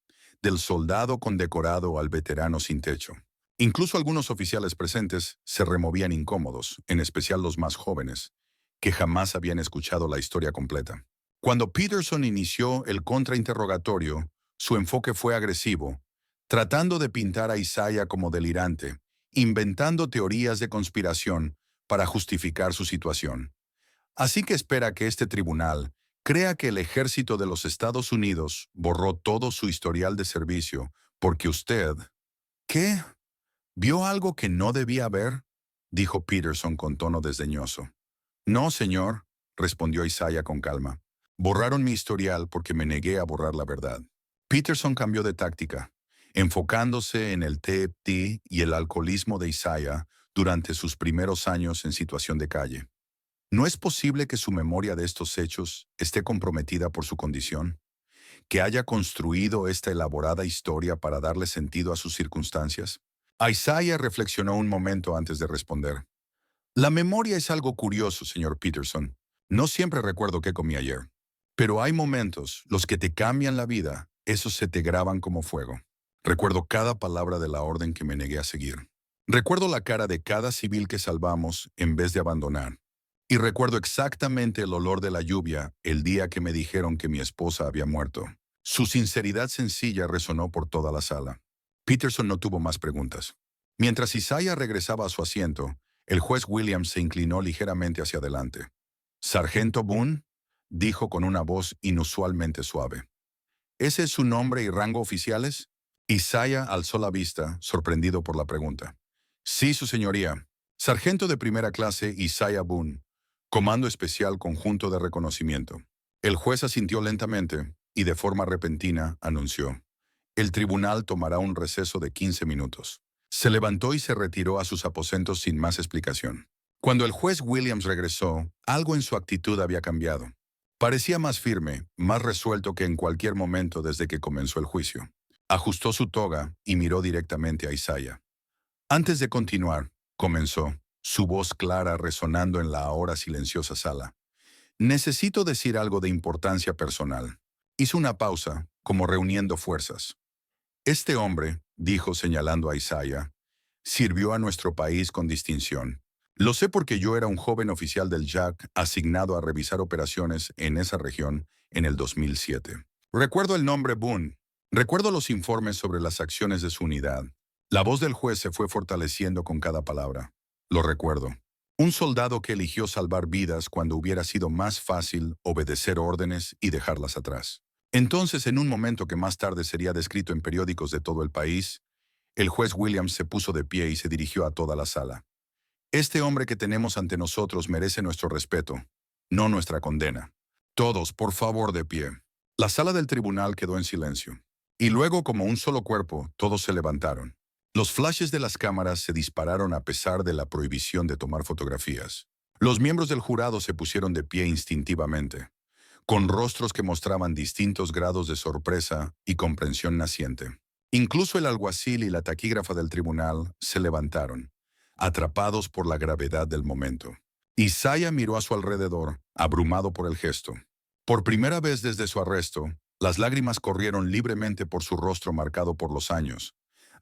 del soldado condecorado al veterano sin techo. Incluso algunos oficiales presentes se removían incómodos, en especial los más jóvenes, que jamás habían escuchado la historia completa. Cuando Peterson inició el contrainterrogatorio, su enfoque fue agresivo, tratando de pintar a Isaiah como delirante, inventando teorías de conspiración para justificar su situación. Así que espera que este tribunal crea que el ejército de los Estados Unidos borró todo su historial de servicio porque usted... ¿Qué? ¿Vio algo que no debía ver? Dijo Peterson con tono desdeñoso. No, señor, respondió Isaiah con calma. Borraron mi historial porque me negué a borrar la verdad. Peterson cambió de táctica, enfocándose en el TFT y el alcoholismo de Isaiah durante sus primeros años en situación de calle. ¿No es posible que su memoria de estos hechos esté comprometida por su condición? ¿Que haya construido esta elaborada historia para darle sentido a sus circunstancias? Isaiah reflexionó un momento antes de responder. La memoria es algo curioso, señor Peterson. No siempre recuerdo qué comí ayer. Pero hay momentos, los que te cambian la vida, esos se te graban como fuego. Recuerdo cada palabra de la orden que me negué a seguir. Recuerdo la cara de cada civil que salvamos en vez de abandonar. Y recuerdo exactamente el olor de la lluvia el día que me dijeron que mi esposa había muerto. Su sinceridad sencilla resonó por toda la sala. Peterson no tuvo más preguntas. Mientras Isaiah regresaba a su asiento, el juez Williams se inclinó ligeramente hacia adelante. «Sargento Boone», dijo con una voz inusualmente suave. «¿Ese es su nombre y rango oficiales?» Isaiah alzó la vista, sorprendido por la pregunta. «Sí, su señoría. Sargento de primera clase Isaiah Boone. Comando Especial Conjunto de Reconocimiento». El juez asintió lentamente y de forma repentina anunció: «El tribunal tomará un receso de 15 minutos». Se levantó y se retiró a sus aposentos sin más explicación. Cuando el juez Williams regresó, algo en su actitud había cambiado. Parecía más firme, más resuelto que en cualquier momento desde que comenzó el juicio. Ajustó su toga y miró directamente a Isaiah. «Antes de continuar», comenzó, su voz clara resonando en la ahora silenciosa sala. «Necesito decir algo de importancia personal». Hizo una pausa, como reuniendo fuerzas. «Este hombre», dijo señalando a Isaiah, «sirvió a nuestro país con distinción. Lo sé porque yo era un joven oficial del JAC asignado a revisar operaciones en esa región en el 2007. Recuerdo el nombre Boone. Recuerdo los informes sobre las acciones de su unidad». La voz del juez se fue fortaleciendo con cada palabra. «Lo recuerdo. Un soldado que eligió salvar vidas cuando hubiera sido más fácil obedecer órdenes y dejarlas atrás». Entonces, en un momento que más tarde sería descrito en periódicos de todo el país, el juez Williams se puso de pie y se dirigió a toda la sala. «Este hombre que tenemos ante nosotros merece nuestro respeto, no nuestra condena. Todos, por favor, de pie». La sala del tribunal quedó en silencio. Y luego, como un solo cuerpo, todos se levantaron. Los flashes de las cámaras se dispararon a pesar de la prohibición de tomar fotografías. Los miembros del jurado se pusieron de pie instintivamente, con rostros que mostraban distintos grados de sorpresa y comprensión naciente. Incluso el alguacil y la taquígrafa del tribunal se levantaron, atrapados por la gravedad del momento. Isaiah miró a su alrededor, abrumado por el gesto. Por primera vez desde su arresto, las lágrimas corrieron libremente por su rostro marcado por los años,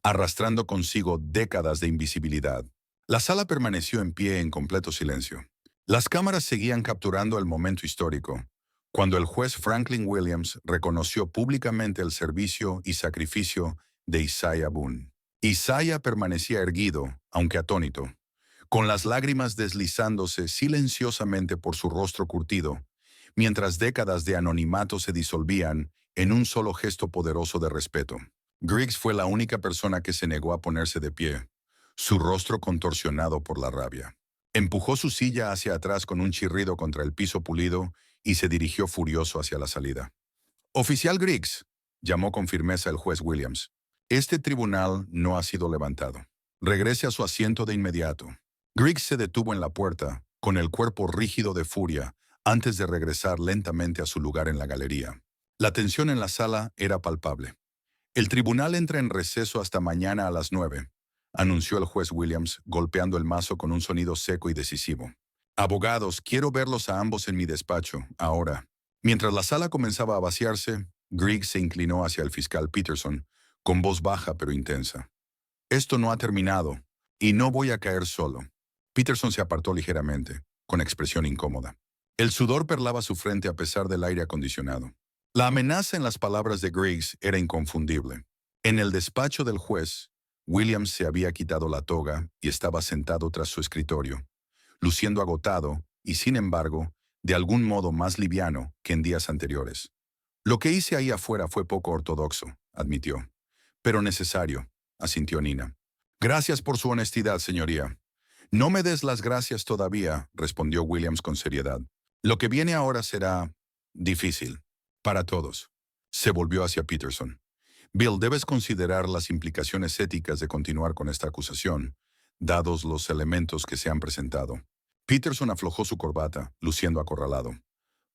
arrastrando consigo décadas de invisibilidad. La sala permaneció en pie en completo silencio. Las cámaras seguían capturando el momento histórico, cuando el juez Franklin Williams reconoció públicamente el servicio y sacrificio de Isaiah Boone. Isaiah permanecía erguido, aunque atónito, con las lágrimas deslizándose silenciosamente por su rostro curtido, mientras décadas de anonimato se disolvían en un solo gesto poderoso de respeto. Griggs fue la única persona que se negó a ponerse de pie, su rostro contorsionado por la rabia. Empujó su silla hacia atrás con un chirrido contra el piso pulido y se dirigió furioso hacia la salida. «Oficial Griggs», llamó con firmeza el juez Williams, «este tribunal no ha sido levantado. Regrese a su asiento de inmediato». Griggs se detuvo en la puerta, con el cuerpo rígido de furia, antes de regresar lentamente a su lugar en la galería. La tensión en la sala era palpable. «El tribunal entra en receso hasta mañana a las 9», anunció el juez Williams, golpeando el mazo con un sonido seco y decisivo. «Abogados, quiero verlos a ambos en mi despacho, ahora». Mientras la sala comenzaba a vaciarse, Griggs se inclinó hacia el fiscal Peterson, con voz baja pero intensa. «Esto no ha terminado, y no voy a caer solo». Peterson se apartó ligeramente. con expresión incómoda. El sudor perlaba su frente a pesar del aire acondicionado. La amenaza en las palabras de Griggs era inconfundible. En el despacho del juez, Williams se había quitado la toga y estaba sentado tras su escritorio, luciendo agotado y, sin embargo, de algún modo más liviano que en días anteriores. Lo que hice ahí afuera fue poco ortodoxo, admitió. Pero necesario, asintió Nina. Gracias por su honestidad, señoría. No me des las gracias todavía, respondió Williams con seriedad. Lo que viene ahora será difícil. Para todos. Se volvió hacia Peterson. Bill, debes considerar las implicaciones éticas de continuar con esta acusación, dados los elementos que se han presentado. Peterson aflojó su corbata, luciendo acorralado.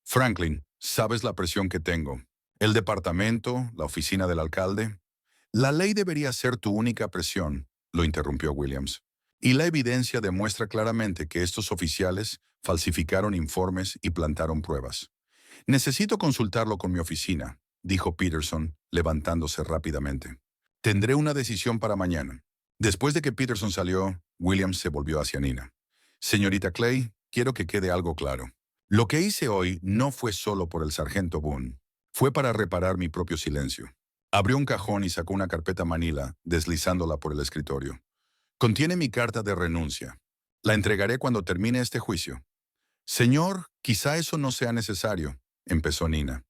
Franklin, ¿sabes la presión que tengo? El departamento, la oficina del alcalde. La ley debería ser tu única presión, lo interrumpió Williams. Y la evidencia demuestra claramente que estos oficiales falsificaron informes y plantaron pruebas. Necesito consultarlo con mi oficina, dijo Peterson, levantándose rápidamente. Tendré una decisión para mañana. Después de que Peterson salió, Williams se volvió hacia Nina. Señorita Clay, quiero que quede algo claro. Lo que hice hoy no fue solo por el sargento Boone. Fue para reparar mi propio silencio. Abrió un cajón y sacó una carpeta manila, deslizándola por el escritorio. Contiene mi carta de renuncia. La entregaré cuando termine este juicio. Señor, quizá eso no sea necesario, empezó Nina.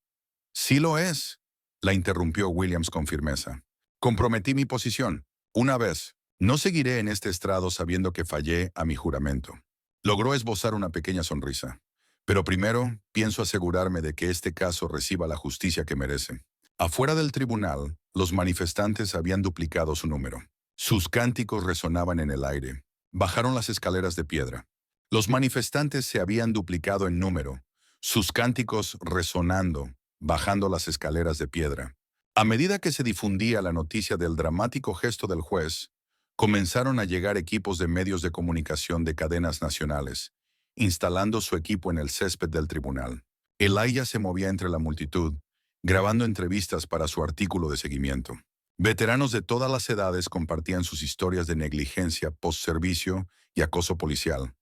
Sí lo es, la interrumpió Williams con firmeza. Comprometí mi posición. Una vez. No seguiré en este estrado sabiendo que fallé a mi juramento. Logró esbozar una pequeña sonrisa. Pero primero, pienso asegurarme de que este caso reciba la justicia que merece. Afuera del tribunal, los manifestantes habían duplicado su número. Sus cánticos resonaban en el aire. Bajaron las escaleras de piedra. Los manifestantes se habían duplicado en número, sus cánticos resonando, bajando las escaleras de piedra. A medida que se difundía la noticia del dramático gesto del juez, comenzaron a llegar equipos de medios de comunicación de cadenas nacionales, instalando su equipo en el césped del tribunal. Elijah se movía entre la multitud, grabando entrevistas para su artículo de seguimiento. Veteranos de todas las edades compartían sus historias de negligencia, postservicio y acoso policial,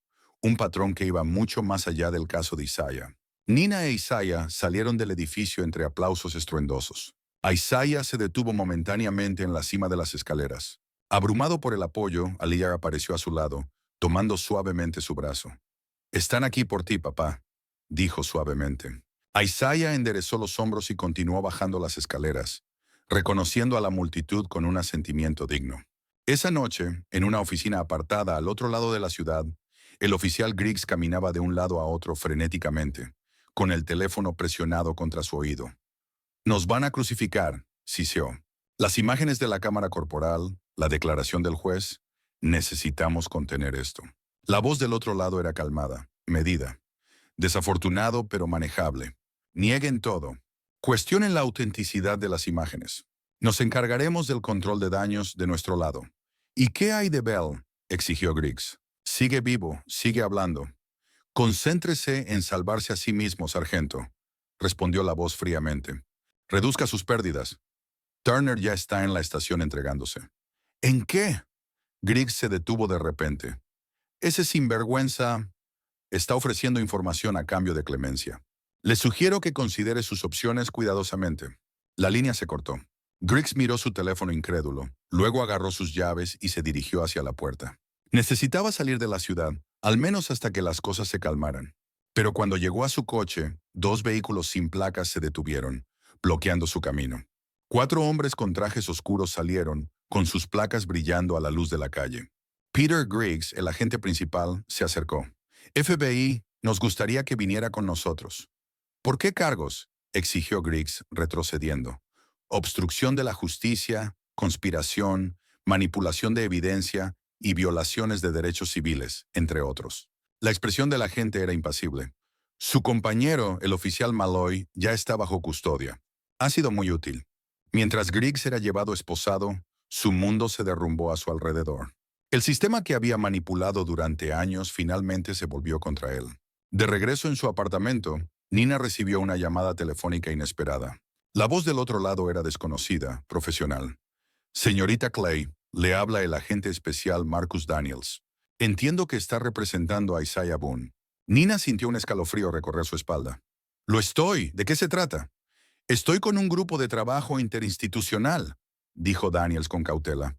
un patrón que iba mucho más allá del caso de Isaiah. Nina e Isaiah salieron del edificio entre aplausos estruendosos. Isaiah se detuvo momentáneamente en la cima de las escaleras. Abrumado por el apoyo, Elijah apareció a su lado, tomando suavemente su brazo. «Están aquí por ti, papá», dijo suavemente. Isaiah enderezó los hombros y continuó bajando las escaleras, reconociendo a la multitud con un asentimiento digno. Esa noche, en una oficina apartada al otro lado de la ciudad, el oficial Griggs caminaba de un lado a otro frenéticamente, con el teléfono presionado contra su oído. «Nos van a crucificar», siseó. «Las imágenes de la cámara corporal, la declaración del juez, necesitamos contener esto». La voz del otro lado era calmada, medida. «Desafortunado pero manejable. Nieguen todo. Cuestionen la autenticidad de las imágenes. Nos encargaremos del control de daños de nuestro lado». «¿Y qué hay de Bell?», exigió Griggs. «Sigue vivo, sigue hablando». «Concéntrese en salvarse a sí mismo, sargento», respondió la voz fríamente. «Reduzca sus pérdidas. Turner ya está en la estación entregándose». «¿En qué?». Griggs se detuvo de repente. «Ese sinvergüenza está ofreciendo información a cambio de clemencia. Le sugiero que considere sus opciones cuidadosamente». La línea se cortó. Griggs miró su teléfono incrédulo, luego agarró sus llaves y se dirigió hacia la puerta. Necesitaba salir de la ciudad, al menos hasta que las cosas se calmaran. Pero cuando llegó a su coche, 2 vehículos sin placas se detuvieron, bloqueando su camino. 4 hombres con trajes oscuros salieron, con sus placas brillando a la luz de la calle. Peter Griggs, el agente principal, se acercó. «FBI, nos gustaría que viniera con nosotros». «¿Por qué cargos?», exigió Griggs, retrocediendo. «Obstrucción de la justicia, conspiración, manipulación de evidencia y violaciones de derechos civiles, entre otros». La expresión del agente era impasible. Su compañero, el oficial Malloy, ya está bajo custodia. Ha sido muy útil. Mientras Griggs era llevado esposado, su mundo se derrumbó a su alrededor. El sistema que había manipulado durante años finalmente se volvió contra él. De regreso en su apartamento, Nina recibió una llamada telefónica inesperada. La voz del otro lado era desconocida, profesional. «Señorita Clay, le habla el agente especial Marcus Daniels. Entiendo que está representando a Isaiah Boone». Nina sintió un escalofrío recorrer su espalda. Lo estoy. ¿De qué se trata? Estoy con un grupo de trabajo interinstitucional, dijo Daniels con cautela.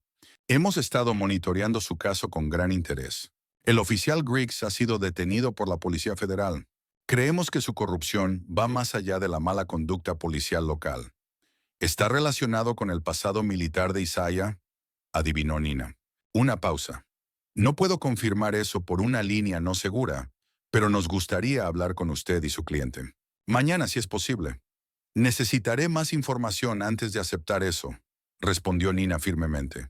Hemos estado monitoreando su caso con gran interés. El oficial Griggs ha sido detenido por la Policía Federal. Creemos que su corrupción va más allá de la mala conducta policial local. ¿Está relacionado con el pasado militar de Isaiah? Adivinó Nina. Una pausa. No puedo confirmar eso por una línea no segura, pero nos gustaría hablar con usted y su cliente. Mañana, si es posible. Necesitaré más información antes de aceptar eso, respondió Nina firmemente.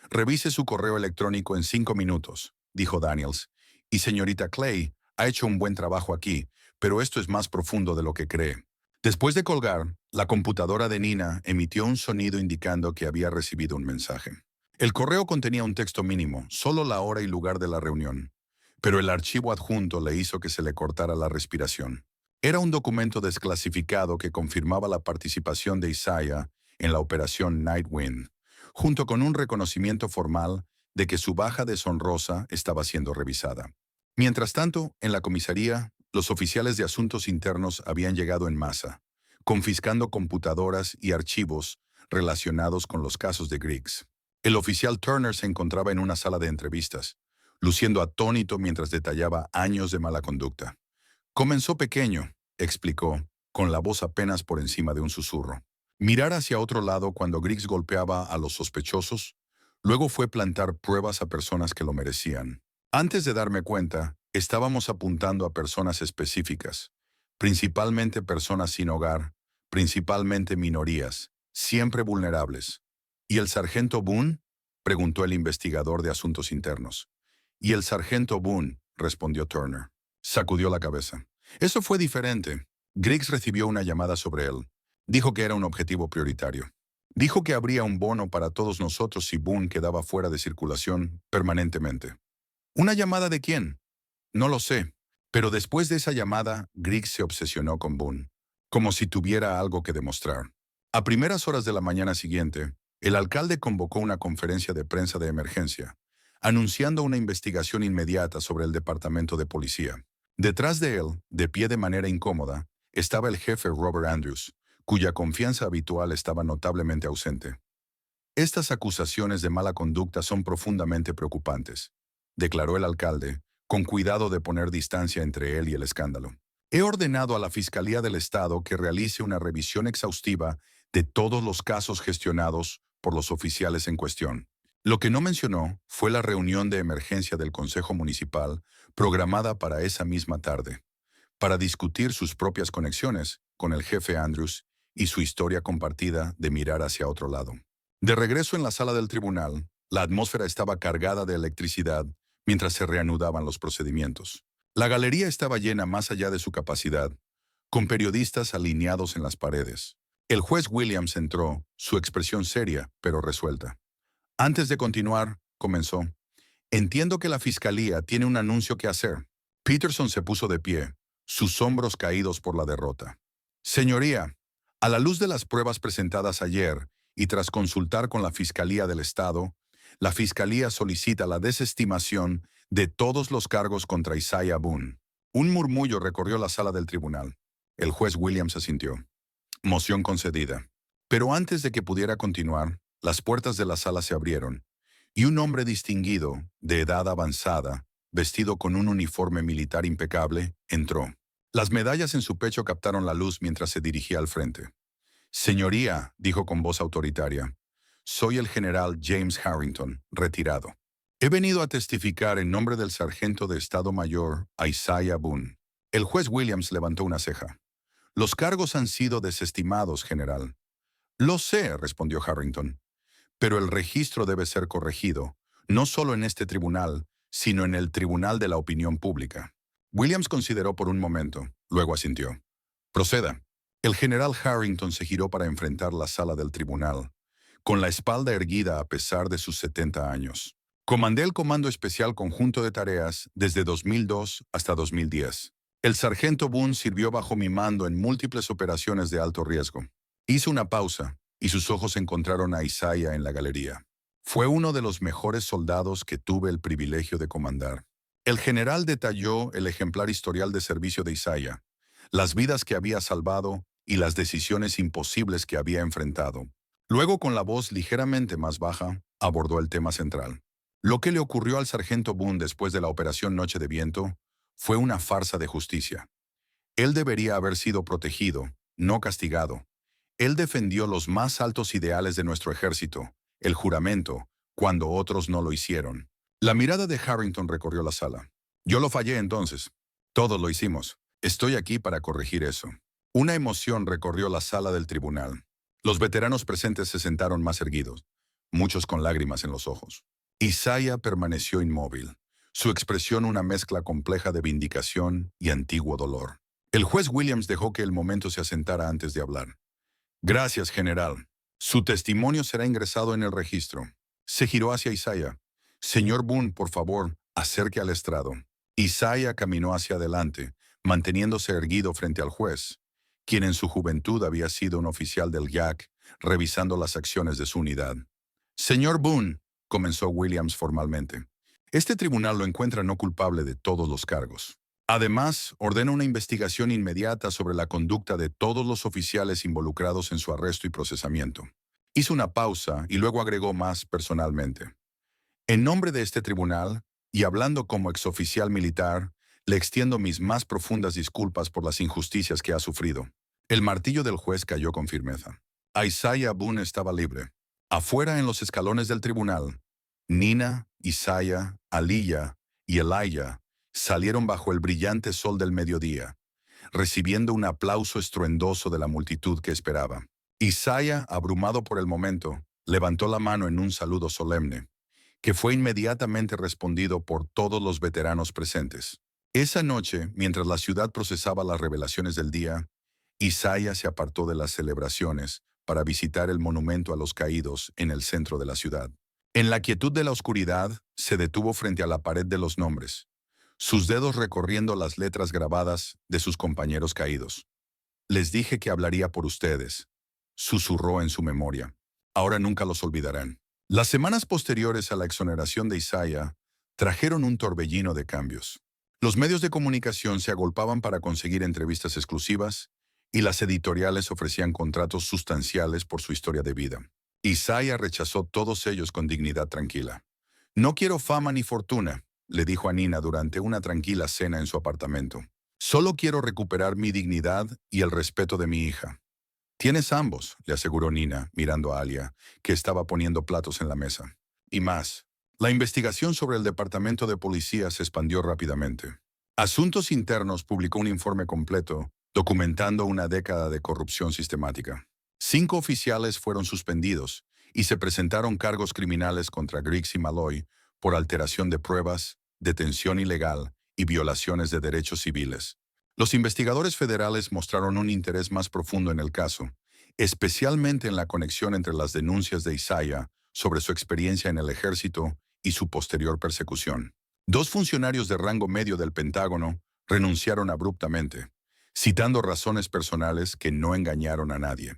Revise su correo electrónico en 5 minutos, dijo Daniels. Y señorita Clay ha hecho un buen trabajo aquí, pero esto es más profundo de lo que cree. Después de colgar, la computadora de Nina emitió un sonido indicando que había recibido un mensaje. El correo contenía un texto mínimo, solo la hora y lugar de la reunión, pero el archivo adjunto le hizo que se le cortara la respiración. Era un documento desclasificado que confirmaba la participación de Isaiah en la operación Nightwind, junto con un reconocimiento formal de que su baja deshonrosa estaba siendo revisada. Mientras tanto, en la comisaría, los oficiales de asuntos internos habían llegado en masa, confiscando computadoras y archivos relacionados con los casos de Griggs. El oficial Turner se encontraba en una sala de entrevistas, luciendo atónito mientras detallaba años de mala conducta. Comenzó pequeño, explicó, con la voz apenas por encima de un susurro. Mirar hacia otro lado cuando Griggs golpeaba a los sospechosos, luego fue plantar pruebas a personas que lo merecían. Antes de darme cuenta, estábamos apuntando a personas específicas, principalmente personas sin hogar, principalmente minorías, siempre vulnerables. ¿Y el sargento Boone? Preguntó el investigador de asuntos internos. Y el sargento Boone, respondió Turner. Sacudió la cabeza. Eso fue diferente. Griggs recibió una llamada sobre él. Dijo que era un objetivo prioritario. Dijo que habría un bono para todos nosotros si Boone quedaba fuera de circulación permanentemente. ¿Una llamada de quién? No lo sé. Pero después de esa llamada, Griggs se obsesionó con Boone, como si tuviera algo que demostrar. A primeras horas de la mañana siguiente, el alcalde convocó una conferencia de prensa de emergencia, anunciando una investigación inmediata sobre el departamento de policía. Detrás de él, de pie de manera incómoda, estaba el jefe Robert Andrews, cuya confianza habitual estaba notablemente ausente. Estas acusaciones de mala conducta son profundamente preocupantes, declaró el alcalde, con cuidado de poner distancia entre él y el escándalo. He ordenado a la Fiscalía del Estado que realice una revisión exhaustiva de todos los casos gestionados por los oficiales en cuestión. Lo que no mencionó fue la reunión de emergencia del Consejo Municipal programada para esa misma tarde, para discutir sus propias conexiones con el jefe Andrews y su historia compartida de mirar hacia otro lado. De regreso en la sala del tribunal, la atmósfera estaba cargada de electricidad mientras se reanudaban los procedimientos. La galería estaba llena más allá de su capacidad, con periodistas alineados en las paredes. El juez Williams entró, su expresión seria, pero resuelta. Antes de continuar, comenzó. Entiendo que la fiscalía tiene un anuncio que hacer. Peterson se puso de pie, sus hombros caídos por la derrota. Señoría, a la luz de las pruebas presentadas ayer y tras consultar con la Fiscalía del Estado, la Fiscalía solicita la desestimación de todos los cargos contra Isaiah Boone. Un murmullo recorrió la sala del tribunal. El juez Williams asintió. Moción concedida. Pero antes de que pudiera continuar, las puertas de la sala se abrieron, y un hombre distinguido, de edad avanzada, vestido con un uniforme militar impecable, entró. Las medallas en su pecho captaron la luz mientras se dirigía al frente. Señoría, dijo con voz autoritaria, soy el general James Harrington, retirado. He venido a testificar en nombre del sargento de Estado Mayor, Isaiah Boone. El juez Williams levantó una ceja. Los cargos han sido desestimados, general. Lo sé, respondió Harrington, pero el registro debe ser corregido, no solo en este tribunal, sino en el Tribunal de la Opinión Pública. Williams consideró por un momento, luego asintió. Proceda. El general Harrington se giró para enfrentar la sala del tribunal, con la espalda erguida a pesar de sus 70 años. Comandé el Comando Especial Conjunto de Tareas desde 2002 hasta 2010. El sargento Boone sirvió bajo mi mando en múltiples operaciones de alto riesgo. Hizo una pausa, y sus ojos encontraron a Isaiah en la galería. Fue uno de los mejores soldados que tuve el privilegio de comandar. El general detalló el ejemplar historial de servicio de Isaiah, las vidas que había salvado y las decisiones imposibles que había enfrentado. Luego, con la voz ligeramente más baja, abordó el tema central. Lo que le ocurrió al sargento Boone después de la operación Noche de Viento fue una farsa de justicia. Él debería haber sido protegido, no castigado. Él defendió los más altos ideales de nuestro ejército, el juramento, cuando otros no lo hicieron. La mirada de Harrington recorrió la sala. Yo lo fallé entonces. Todos lo hicimos. Estoy aquí para corregir eso. Una emoción recorrió la sala del tribunal. Los veteranos presentes se sentaron más erguidos, muchos con lágrimas en los ojos. Isaiah permaneció inmóvil, su expresión una mezcla compleja de vindicación y antiguo dolor. El juez Williams dejó que el momento se asentara antes de hablar. Gracias, general. Su testimonio será ingresado en el registro. Se giró hacia Isaiah. Señor Boone, por favor, acerque al estrado. Isaiah caminó hacia adelante, manteniéndose erguido frente al juez, quien en su juventud había sido un oficial del JAC, revisando las acciones de su unidad. Señor Boone, comenzó Williams formalmente, este tribunal lo encuentra no culpable de todos los cargos. Además, ordena una investigación inmediata sobre la conducta de todos los oficiales involucrados en su arresto y procesamiento. Hizo una pausa y luego agregó más personalmente. En nombre de este tribunal, y hablando como exoficial militar, le extiendo mis más profundas disculpas por las injusticias que ha sufrido. El martillo del juez cayó con firmeza. Isaiah Boone estaba libre. Afuera en los escalones del tribunal, Nina, Isaiah, Aliyah y Elijah salieron bajo el brillante sol del mediodía, recibiendo un aplauso estruendoso de la multitud que esperaba. Isaiah, abrumado por el momento, levantó la mano en un saludo solemne, que fue inmediatamente respondido por todos los veteranos presentes. Esa noche, mientras la ciudad procesaba las revelaciones del día, Isaiah se apartó de las celebraciones para visitar el monumento a los caídos en el centro de la ciudad. En la quietud de la oscuridad, se detuvo frente a la pared de los nombres, sus dedos recorriendo las letras grabadas de sus compañeros caídos. Les dije que hablaría por ustedes, susurró en su memoria. Ahora nunca los olvidarán. Las semanas posteriores a la exoneración de Isaiah trajeron un torbellino de cambios. Los medios de comunicación se agolpaban para conseguir entrevistas exclusivas y las editoriales ofrecían contratos sustanciales por su historia de vida. Isaiah rechazó todos ellos con dignidad tranquila. No quiero fama ni fortuna, le dijo a Nina durante una tranquila cena en su apartamento. Solo quiero recuperar mi dignidad y el respeto de mi hija. Tienes ambos, le aseguró Nina, mirando a Alia, que estaba poniendo platos en la mesa. Y más. La investigación sobre el departamento de policía se expandió rápidamente. Asuntos Internos publicó un informe completo documentando una década de corrupción sistemática. 5 oficiales fueron suspendidos y se presentaron cargos criminales contra Griggs y Malloy por alteración de pruebas, detención ilegal y violaciones de derechos civiles. Los investigadores federales mostraron un interés más profundo en el caso, especialmente en la conexión entre las denuncias de Isaiah sobre su experiencia en el ejército y su posterior persecución. 2 funcionarios de rango medio del Pentágono renunciaron abruptamente, citando razones personales que no engañaron a nadie.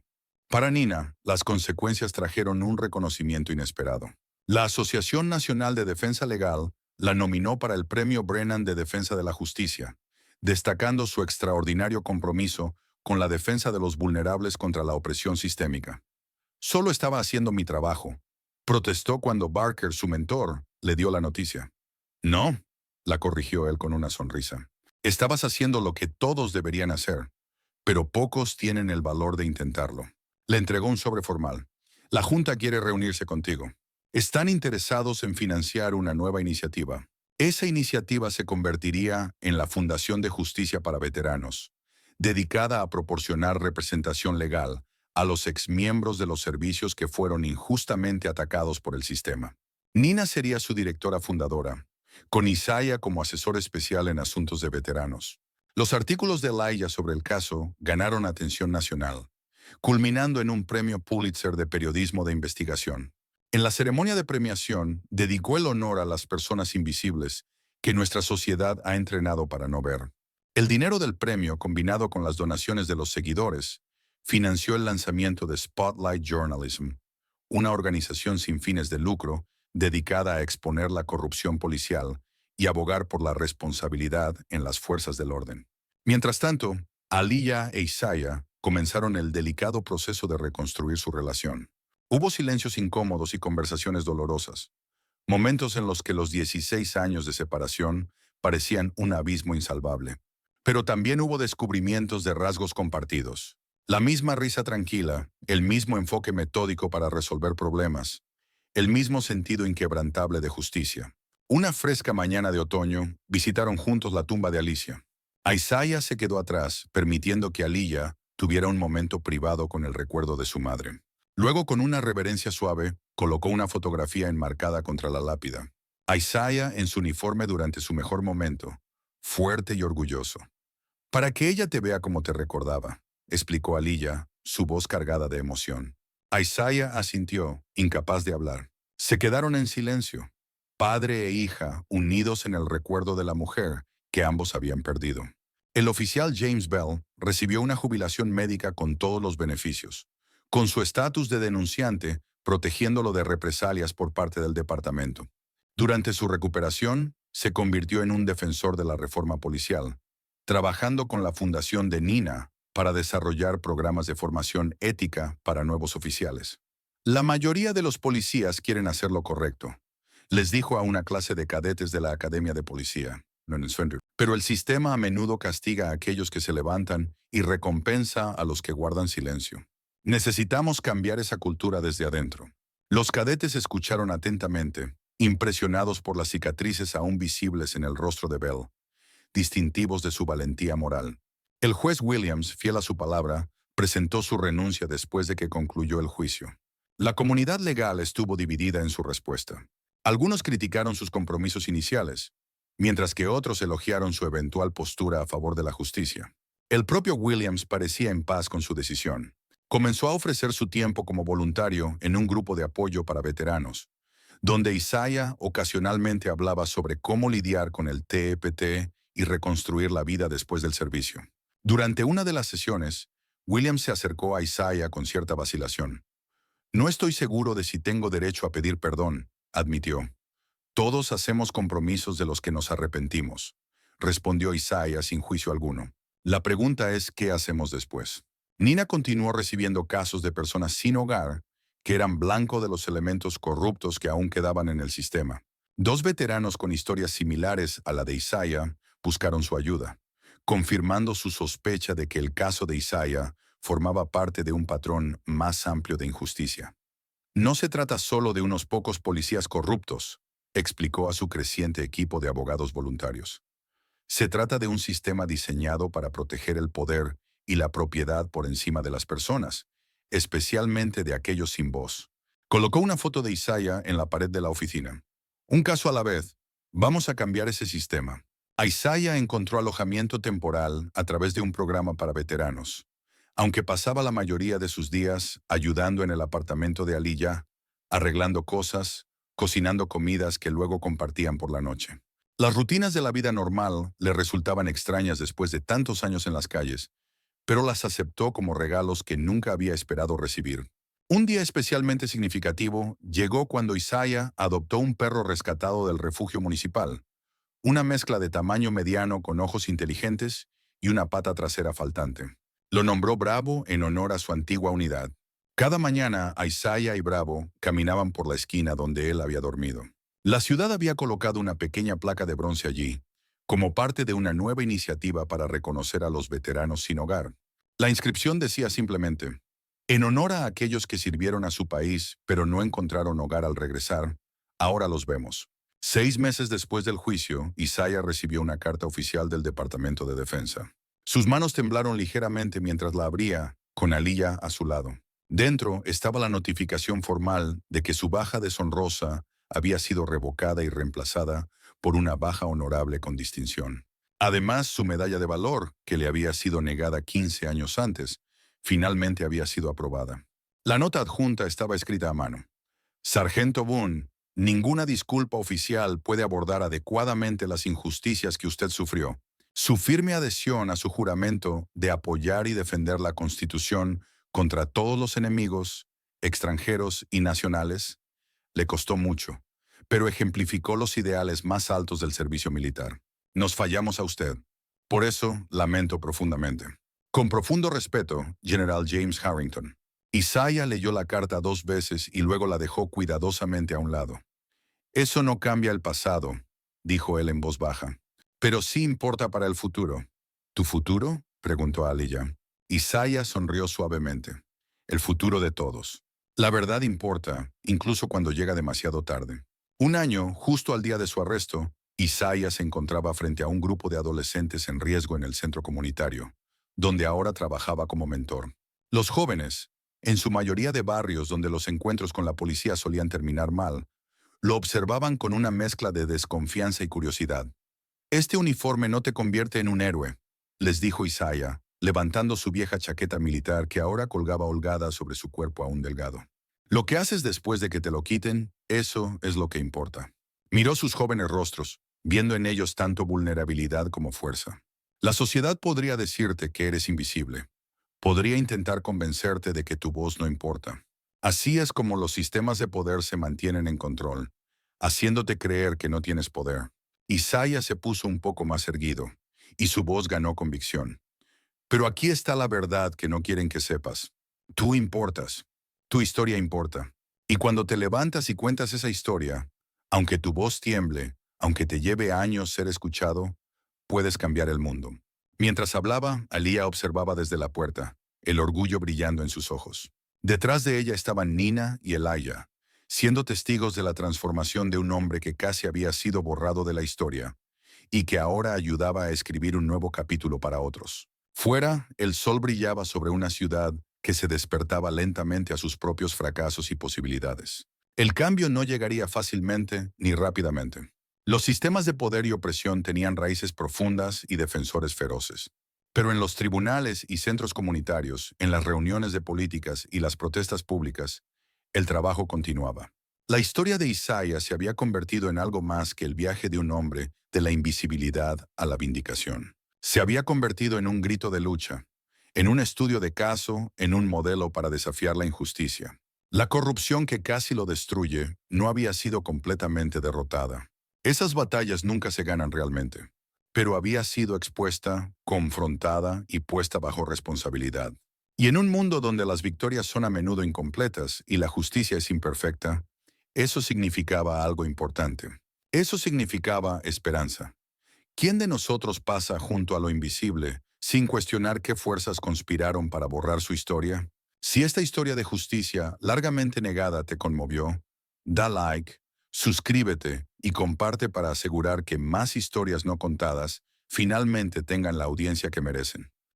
Para Nina, las consecuencias trajeron un reconocimiento inesperado. La Asociación Nacional de Defensa Legal la nominó para el Premio Brennan de Defensa de la Justicia, destacando su extraordinario compromiso con la defensa de los vulnerables contra la opresión sistémica. Solo estaba haciendo mi trabajo, protestó cuando Barker, su mentor, le dio la noticia. No, la corrigió él con una sonrisa. Estabas haciendo lo que todos deberían hacer, pero pocos tienen el valor de intentarlo. Le entregó un sobre formal. La Junta quiere reunirse contigo. Están interesados en financiar una nueva iniciativa. Esa iniciativa se convertiría en la Fundación de Justicia para Veteranos, dedicada a proporcionar representación legal a los exmiembros de los servicios que fueron injustamente atacados por el sistema. Nina sería su directora fundadora, con Isaiah como asesor especial en asuntos de veteranos. Los artículos de Elijah sobre el caso ganaron atención nacional, culminando en un premio Pulitzer de periodismo de investigación. En la ceremonia de premiación, dedicó el honor a las personas invisibles que nuestra sociedad ha entrenado para no ver. El dinero del premio, combinado con las donaciones de los seguidores, financió el lanzamiento de Spotlight Journalism, una organización sin fines de lucro dedicada a exponer la corrupción policial y abogar por la responsabilidad en las fuerzas del orden. Mientras tanto, Aliyah e Isaiah comenzaron el delicado proceso de reconstruir su relación. Hubo silencios incómodos y conversaciones dolorosas, momentos en los que los 16 años de separación parecían un abismo insalvable. Pero también hubo descubrimientos de rasgos compartidos. La misma risa tranquila, el mismo enfoque metódico para resolver problemas, el mismo sentido inquebrantable de justicia. Una fresca mañana de otoño, visitaron juntos la tumba de Alicia. Isaiah se quedó atrás, permitiendo que Aliyah tuviera un momento privado con el recuerdo de su madre. Luego, con una reverencia suave, colocó una fotografía enmarcada contra la lápida. Isaiah en su uniforme durante su mejor momento, fuerte y orgulloso. Para que ella te vea como te recordaba, explicó Aliyah, su voz cargada de emoción. Isaiah asintió, incapaz de hablar. Se quedaron en silencio, padre e hija unidos en el recuerdo de la mujer que ambos habían perdido. El oficial James Bell recibió una jubilación médica con todos los beneficios, con su estatus de denunciante protegiéndolo de represalias por parte del departamento. Durante su recuperación, se convirtió en un defensor de la reforma policial, trabajando con la fundación de Nina para desarrollar programas de formación ética para nuevos oficiales. La mayoría de los policías quieren hacer lo correcto, les dijo a una clase de cadetes de la Academia de Policía. Pero el sistema a menudo castiga a aquellos que se levantan y recompensa a los que guardan silencio. Necesitamos cambiar esa cultura desde adentro. Los cadetes escucharon atentamente, impresionados por las cicatrices aún visibles en el rostro de Bell, distintivos de su valentía moral. El juez Williams, fiel a su palabra, presentó su renuncia después de que concluyó el juicio. La comunidad legal estuvo dividida en su respuesta. Algunos criticaron sus compromisos iniciales, mientras que otros elogiaron su eventual postura a favor de la justicia. El propio Williams parecía en paz con su decisión. Comenzó a ofrecer su tiempo como voluntario en un grupo de apoyo para veteranos, donde Isaiah ocasionalmente hablaba sobre cómo lidiar con el TEPT y reconstruir la vida después del servicio. Durante una de las sesiones, Williams se acercó a Isaiah con cierta vacilación. No estoy seguro de si tengo derecho a pedir perdón, admitió. Todos hacemos compromisos de los que nos arrepentimos, respondió Isaiah sin juicio alguno. La pregunta es, ¿qué hacemos después? Nina continuó recibiendo casos de personas sin hogar que eran blanco de los elementos corruptos que aún quedaban en el sistema. Dos veteranos con historias similares a la de Isaiah buscaron su ayuda, confirmando su sospecha de que el caso de Isaiah formaba parte de un patrón más amplio de injusticia. No se trata solo de unos pocos policías corruptos, explicó a su creciente equipo de abogados voluntarios. Se trata de un sistema diseñado para proteger el poder y la propiedad por encima de las personas, especialmente de aquellos sin voz. Colocó una foto de Isaiah en la pared de la oficina. Un caso a la vez, vamos a cambiar ese sistema. Isaiah encontró alojamiento temporal a través de un programa para veteranos, aunque pasaba la mayoría de sus días ayudando en el apartamento de Aliyah, arreglando cosas, cocinando comidas que luego compartían por la noche. Las rutinas de la vida normal le resultaban extrañas después de tantos años en las calles, pero las aceptó como regalos que nunca había esperado recibir. Un día especialmente significativo llegó cuando Isaiah adoptó un perro rescatado del refugio municipal, una mezcla de tamaño mediano con ojos inteligentes y una pata trasera faltante. Lo nombró Bravo en honor a su antigua unidad. Cada mañana, Isaiah y Bravo caminaban por la esquina donde él había dormido. La ciudad había colocado una pequeña placa de bronce allí, como parte de una nueva iniciativa para reconocer a los veteranos sin hogar. La inscripción decía simplemente, en honor a aquellos que sirvieron a su país pero no encontraron hogar al regresar, ahora los vemos. 6 meses después del juicio, Isaiah recibió una carta oficial del Departamento de Defensa. Sus manos temblaron ligeramente mientras la abría, con Aliyah a su lado. Dentro estaba la notificación formal de que su baja deshonrosa había sido revocada y reemplazada por una baja honorable con distinción. Además, su medalla de valor, que le había sido negada 15 años antes, finalmente había sido aprobada. La nota adjunta estaba escrita a mano. Sargento Boone, ninguna disculpa oficial puede abordar adecuadamente las injusticias que usted sufrió. Su firme adhesión a su juramento de apoyar y defender la Constitución contra todos los enemigos, extranjeros y nacionales, le costó mucho, pero ejemplificó los ideales más altos del servicio militar. Nos fallamos a usted. Por eso, lamento profundamente. Con profundo respeto, General James Harrington. Isaiah leyó la carta 2 veces y luego la dejó cuidadosamente a un lado. Eso no cambia el pasado, dijo él en voz baja. Pero sí importa para el futuro. ¿Tu futuro?, preguntó Aliyah. Isaiah sonrió suavemente. El futuro de todos. La verdad importa, incluso cuando llega demasiado tarde. Un año, justo al día de su arresto, Isaiah se encontraba frente a un grupo de adolescentes en riesgo en el centro comunitario, donde ahora trabajaba como mentor. Los jóvenes, en su mayoría de barrios donde los encuentros con la policía solían terminar mal, lo observaban con una mezcla de desconfianza y curiosidad. «Este uniforme no te convierte en un héroe», les dijo Isaiah, levantando su vieja chaqueta militar que ahora colgaba holgada sobre su cuerpo aún delgado. «Lo que haces después de que te lo quiten, eso es lo que importa». Miró sus jóvenes rostros, viendo en ellos tanto vulnerabilidad como fuerza. La sociedad podría decirte que eres invisible. Podría intentar convencerte de que tu voz no importa. Así es como los sistemas de poder se mantienen en control, haciéndote creer que no tienes poder. Isaiah se puso un poco más erguido, y su voz ganó convicción. Pero aquí está la verdad que no quieren que sepas. Tú importas. Tu historia importa. Y cuando te levantas y cuentas esa historia, aunque tu voz tiemble, aunque te lleve años ser escuchado, puedes cambiar el mundo. Mientras hablaba, Aliyah observaba desde la puerta, el orgullo brillando en sus ojos. Detrás de ella estaban Nina y Elijah, siendo testigos de la transformación de un hombre que casi había sido borrado de la historia y que ahora ayudaba a escribir un nuevo capítulo para otros. Fuera, el sol brillaba sobre una ciudad que se despertaba lentamente a sus propios fracasos y posibilidades. El cambio no llegaría fácilmente ni rápidamente. Los sistemas de poder y opresión tenían raíces profundas y defensores feroces. Pero en los tribunales y centros comunitarios, en las reuniones de políticas y las protestas públicas, el trabajo continuaba. La historia de Isaiah se había convertido en algo más que el viaje de un hombre de la invisibilidad a la vindicación. Se había convertido en un grito de lucha, en un estudio de caso, en un modelo para desafiar la injusticia. La corrupción que casi lo destruye no había sido completamente derrotada. Esas batallas nunca se ganan realmente, pero había sido expuesta, confrontada y puesta bajo responsabilidad. Y en un mundo donde las victorias son a menudo incompletas y la justicia es imperfecta, eso significaba algo importante. Eso significaba esperanza. ¿Quién de nosotros pasa junto a lo invisible sin cuestionar qué fuerzas conspiraron para borrar su historia? Si esta historia de justicia largamente negada te conmovió, da like, suscríbete y comparte para asegurar que más historias no contadas finalmente tengan la audiencia que merecen.